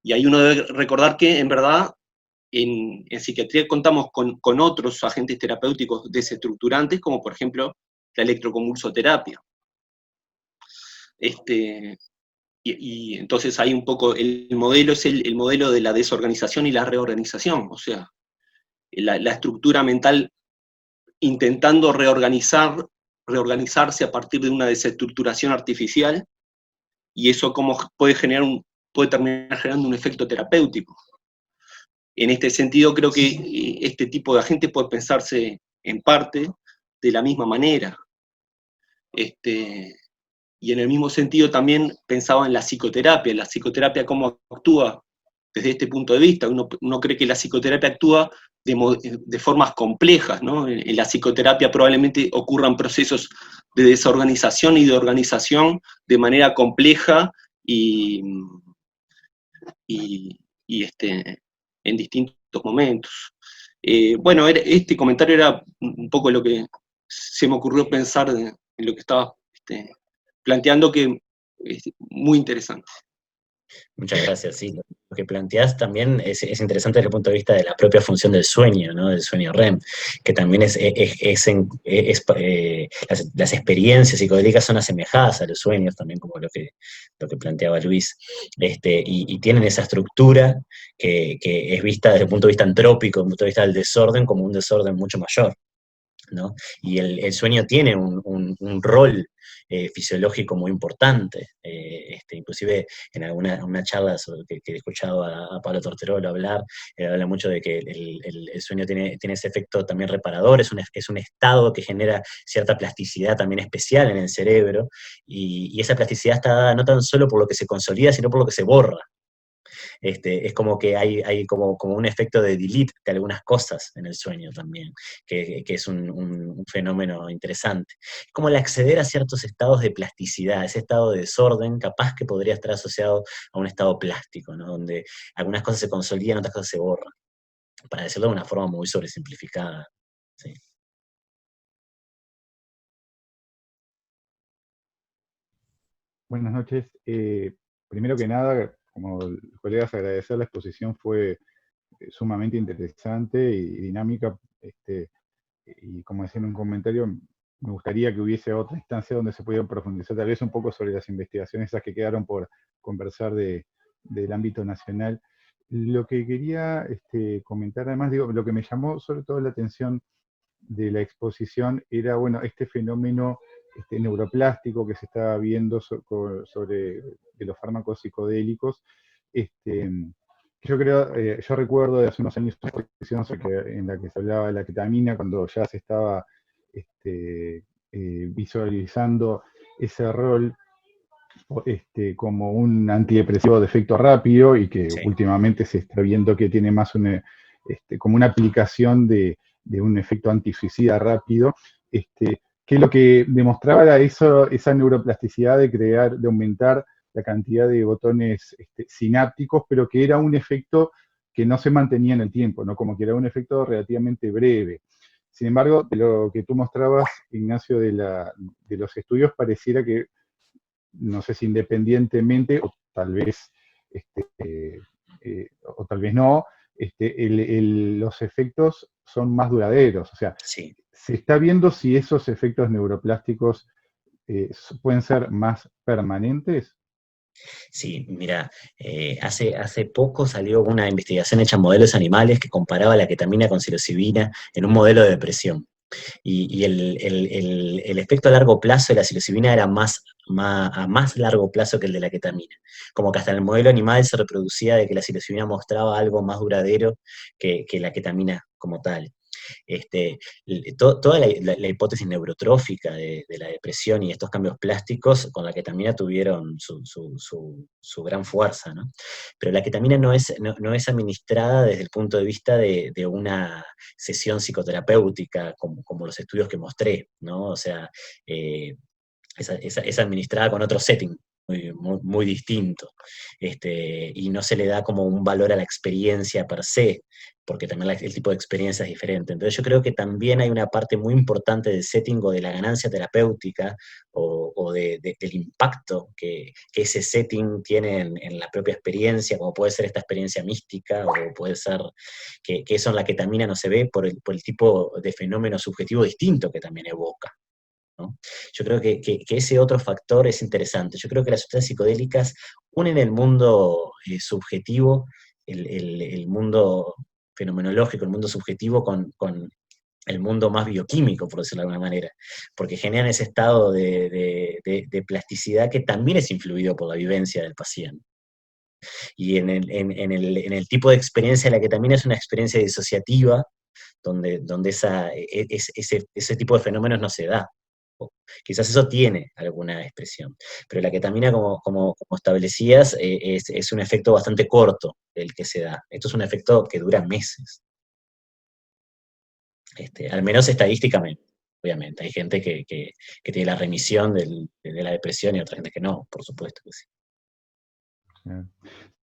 Speaker 2: Y ahí uno debe recordar que, en verdad, en psiquiatría contamos con otros agentes terapéuticos desestructurantes, como por ejemplo la electroconvulsoterapia. Y entonces ahí un poco el modelo es el modelo de la desorganización y la reorganización, o sea, la estructura mental intentando reorganizarse a partir de una desestructuración artificial, y eso puede terminar generando un efecto terapéutico. En este sentido, creo que este tipo de agente puede pensarse en parte de la misma manera. Y en el mismo sentido también pensaba en la psicoterapia cómo actúa desde este punto de vista. Uno cree que la psicoterapia actúa de formas complejas, ¿no? En la psicoterapia probablemente ocurran procesos de desorganización y de organización de manera compleja en distintos momentos. Bueno, este comentario era un poco lo que se me ocurrió pensar en lo que estaba planteando, que es muy interesante.
Speaker 1: Muchas gracias, sí. Lo que planteás también es interesante desde el punto de vista de la propia función del sueño, ¿no? Del sueño REM, que también las experiencias psicodélicas son asemejadas a los sueños, también como lo que planteaba Luis, y tienen esa estructura que es vista desde el punto de vista antrópico, desde el punto de vista del desorden, como un desorden mucho mayor, ¿no? Y el sueño tiene un rol fisiológico muy importante. Inclusive en una charla que he escuchado a Pablo Torterolo hablar, habla mucho de que el sueño tiene ese efecto también reparador, es un estado que genera cierta plasticidad también especial en el cerebro, y esa plasticidad está dada no tan solo por lo que se consolida, sino por lo que se borra. Es como que hay como un efecto de delete de algunas cosas en el sueño también, que es un fenómeno interesante. Es como el acceder a ciertos estados de plasticidad, ese estado de desorden, capaz que podría estar asociado a un estado plástico, ¿no? Donde algunas cosas se consolidan, otras cosas se borran, para decirlo de una forma muy sobresimplificada. ¿Sí?
Speaker 6: Buenas noches. Primero que nada, como colegas, agradecer la exposición, fue sumamente interesante y dinámica. Y como decía en un comentario, me gustaría que hubiese otra instancia donde se pudiera profundizar tal vez un poco sobre las investigaciones esas que quedaron por conversar del ámbito nacional. Lo que quería comentar, además, digo, lo que me llamó sobre todo la atención de la exposición era, bueno, este fenómeno neuroplástico que se estaba viendo sobre de los fármacos psicodélicos. Yo creo, yo recuerdo de hace unos años una exposición en la que se hablaba de la ketamina, cuando ya se estaba visualizando ese rol como un antidepresivo de efecto rápido, y que
Speaker 1: Sí.
Speaker 6: últimamente se está viendo que tiene más como una aplicación de un efecto antisuicida rápido, que lo que demostraba era esa neuroplasticidad de aumentar la cantidad de botones sinápticos, pero que era un efecto que no se mantenía en el tiempo, ¿no? Como que era un efecto relativamente breve. Sin embargo, de lo que tú mostrabas, Ignacio, de los estudios, pareciera que, no sé si independientemente, o tal vez no, los efectos son más duraderos. O sea,
Speaker 1: Sí.
Speaker 6: se está viendo si esos efectos neuroplásticos pueden ser más permanentes.
Speaker 1: Sí, mira, hace poco salió una investigación hecha en modelos animales que comparaba la ketamina con psilocibina en un modelo de depresión. Y el efecto a largo plazo de la psilocibina era a más largo plazo que el de la ketamina. Como que hasta en el modelo animal se reproducía de que la psilocibina mostraba algo más duradero que la ketamina como tal. Toda la hipótesis neurotrófica de la depresión y estos cambios plásticos con la ketamina tuvieron su gran fuerza, ¿no? Pero la ketamina no es administrada desde el punto de vista de una sesión psicoterapéutica como los estudios que mostré, ¿no? O sea, es administrada con otro setting muy distinto, y no se le da como un valor a la experiencia per se, porque también el tipo de experiencia es diferente. Entonces yo creo que también hay una parte muy importante del setting o de la ganancia terapéutica o del impacto que ese setting tiene en la propia experiencia, como puede ser esta experiencia mística, o puede ser que eso en la ketamina no se ve por el tipo de fenómeno subjetivo distinto que también evoca, ¿no? Yo creo que ese otro factor es interesante. Yo creo que las sustancias psicodélicas unen el mundo subjetivo, el mundo fenomenológico, el mundo subjetivo con el mundo más bioquímico, por decirlo de alguna manera, porque generan ese estado de plasticidad que también es influido por la vivencia del paciente. Y en el tipo de experiencia la que también es una experiencia disociativa, donde ese tipo de fenómenos no se da. Quizás eso tiene alguna expresión, pero la ketamina, como establecías, es un efecto bastante corto el que se da. Esto es un efecto que dura meses, al menos estadísticamente. Obviamente, hay gente que tiene la remisión de la depresión y otra gente que no, por supuesto que sí.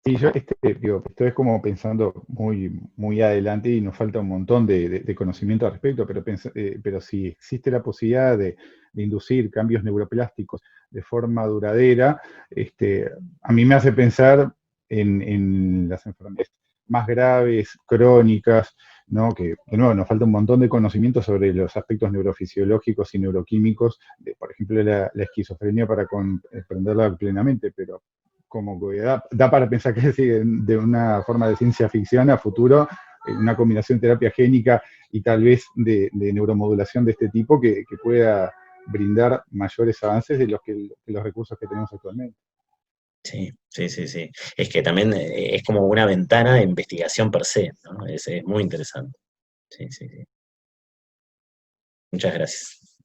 Speaker 6: Sí, yo digo, esto es como pensando muy adelante y nos falta un montón de conocimiento al respecto, pero si existe la posibilidad de inducir cambios neuroplásticos de forma duradera, a mí me hace pensar en las enfermedades más graves, crónicas, ¿no? Que de nuevo nos falta un montón de conocimiento sobre los aspectos neurofisiológicos y neuroquímicos, por ejemplo, la esquizofrenia para comprenderla plenamente, pero como que da para pensar que de una forma de ciencia ficción a futuro, una combinación de terapia génica y tal vez de neuromodulación de este tipo que pueda brindar mayores avances de los recursos que tenemos actualmente.
Speaker 1: Sí. Es que también es como una ventana de investigación per se, ¿no? Es muy interesante. Sí. Muchas gracias.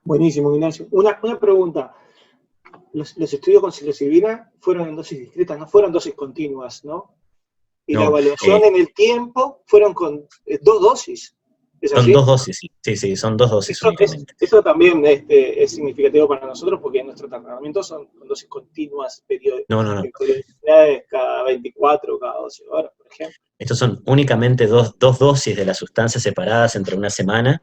Speaker 3: Buenísimo, Ignacio. Una pregunta. Los estudios con psilocibina fueron en dosis discretas, no fueron dosis continuas, ¿no? Y
Speaker 1: No,
Speaker 3: la evaluación en el tiempo fueron con 2 dosis. ¿Es
Speaker 1: son
Speaker 3: así?
Speaker 1: 2 dosis, sí, son 2 dosis únicamente.
Speaker 3: Eso también es significativo para nosotros porque nuestros tratamientos son con dosis continuas,
Speaker 1: No.
Speaker 3: cada 24, cada 12 horas, por ejemplo.
Speaker 1: Estos son únicamente dos dosis de la sustancia separadas entre una semana.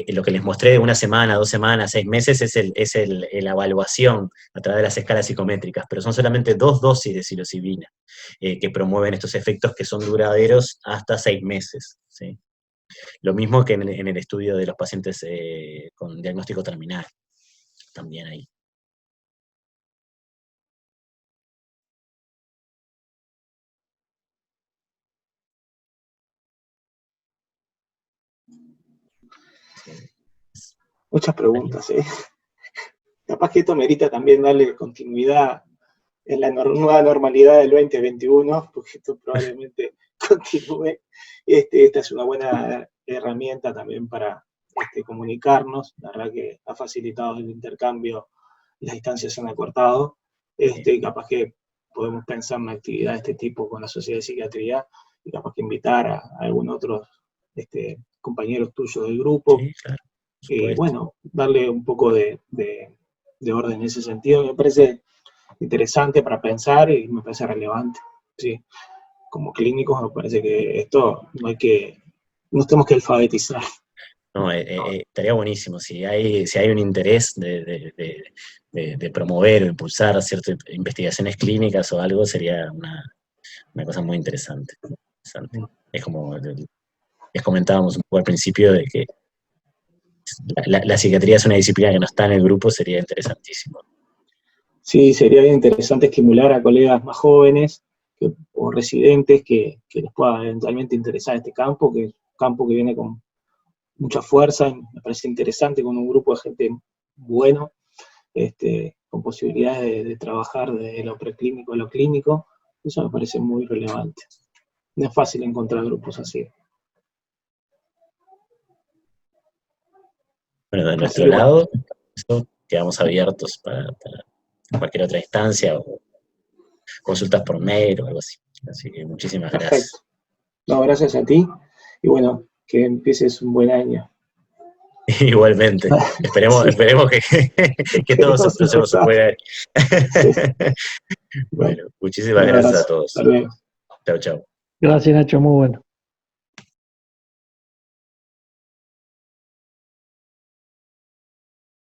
Speaker 1: Lo que les mostré de una semana, 2 semanas, 6 meses es la evaluación a través de las escalas psicométricas, pero son solamente 2 dosis de psilocibina que promueven estos efectos que son duraderos hasta 6 meses. ¿Sí? Lo mismo que en el estudio de los pacientes con diagnóstico terminal, también ahí.
Speaker 3: Muchas preguntas, ¿eh? Capaz que esto merita también darle continuidad en la nueva normalidad del 2021, porque esto probablemente continúe. Esta es una buena herramienta también para comunicarnos. La verdad que ha facilitado el intercambio, las distancias se han acortado. Capaz que podemos pensar en una actividad de este tipo con la Sociedad de Psiquiatría y capaz que invitar a algunos otros compañeros tuyos del grupo.
Speaker 1: Sí, claro.
Speaker 3: Y bueno, darle un poco de orden en ese sentido. Me parece interesante para pensar y me parece relevante. ¿Sí? Como clínicos me parece que esto no tenemos que alfabetizar.
Speaker 1: No, estaría buenísimo. Si hay un interés de promover o impulsar ciertas investigaciones clínicas o algo, sería una cosa muy interesante. Es como les comentábamos un poco al principio de que la psiquiatría es una disciplina que no está en el grupo, sería interesantísimo.
Speaker 3: Sí, sería bien interesante estimular a colegas más jóvenes o residentes que les pueda eventualmente interesar este campo, que es un campo que viene con mucha fuerza, y me parece interesante con un grupo de gente bueno, con posibilidades de trabajar de lo preclínico a lo clínico. Eso me parece muy relevante. No es fácil encontrar grupos así.
Speaker 1: Bueno, de nuestro lado, quedamos abiertos para cualquier otra instancia o consultas por mail o algo así. Así que muchísimas gracias.
Speaker 3: Perfecto. No, gracias a ti. Y bueno, que empieces un buen año.
Speaker 1: Igualmente. Esperemos que todos esos procesos se puedan. Bueno, muchísimas gracias a todos.
Speaker 3: Hasta luego.
Speaker 1: Chau.
Speaker 4: Gracias, Nacho, muy bueno.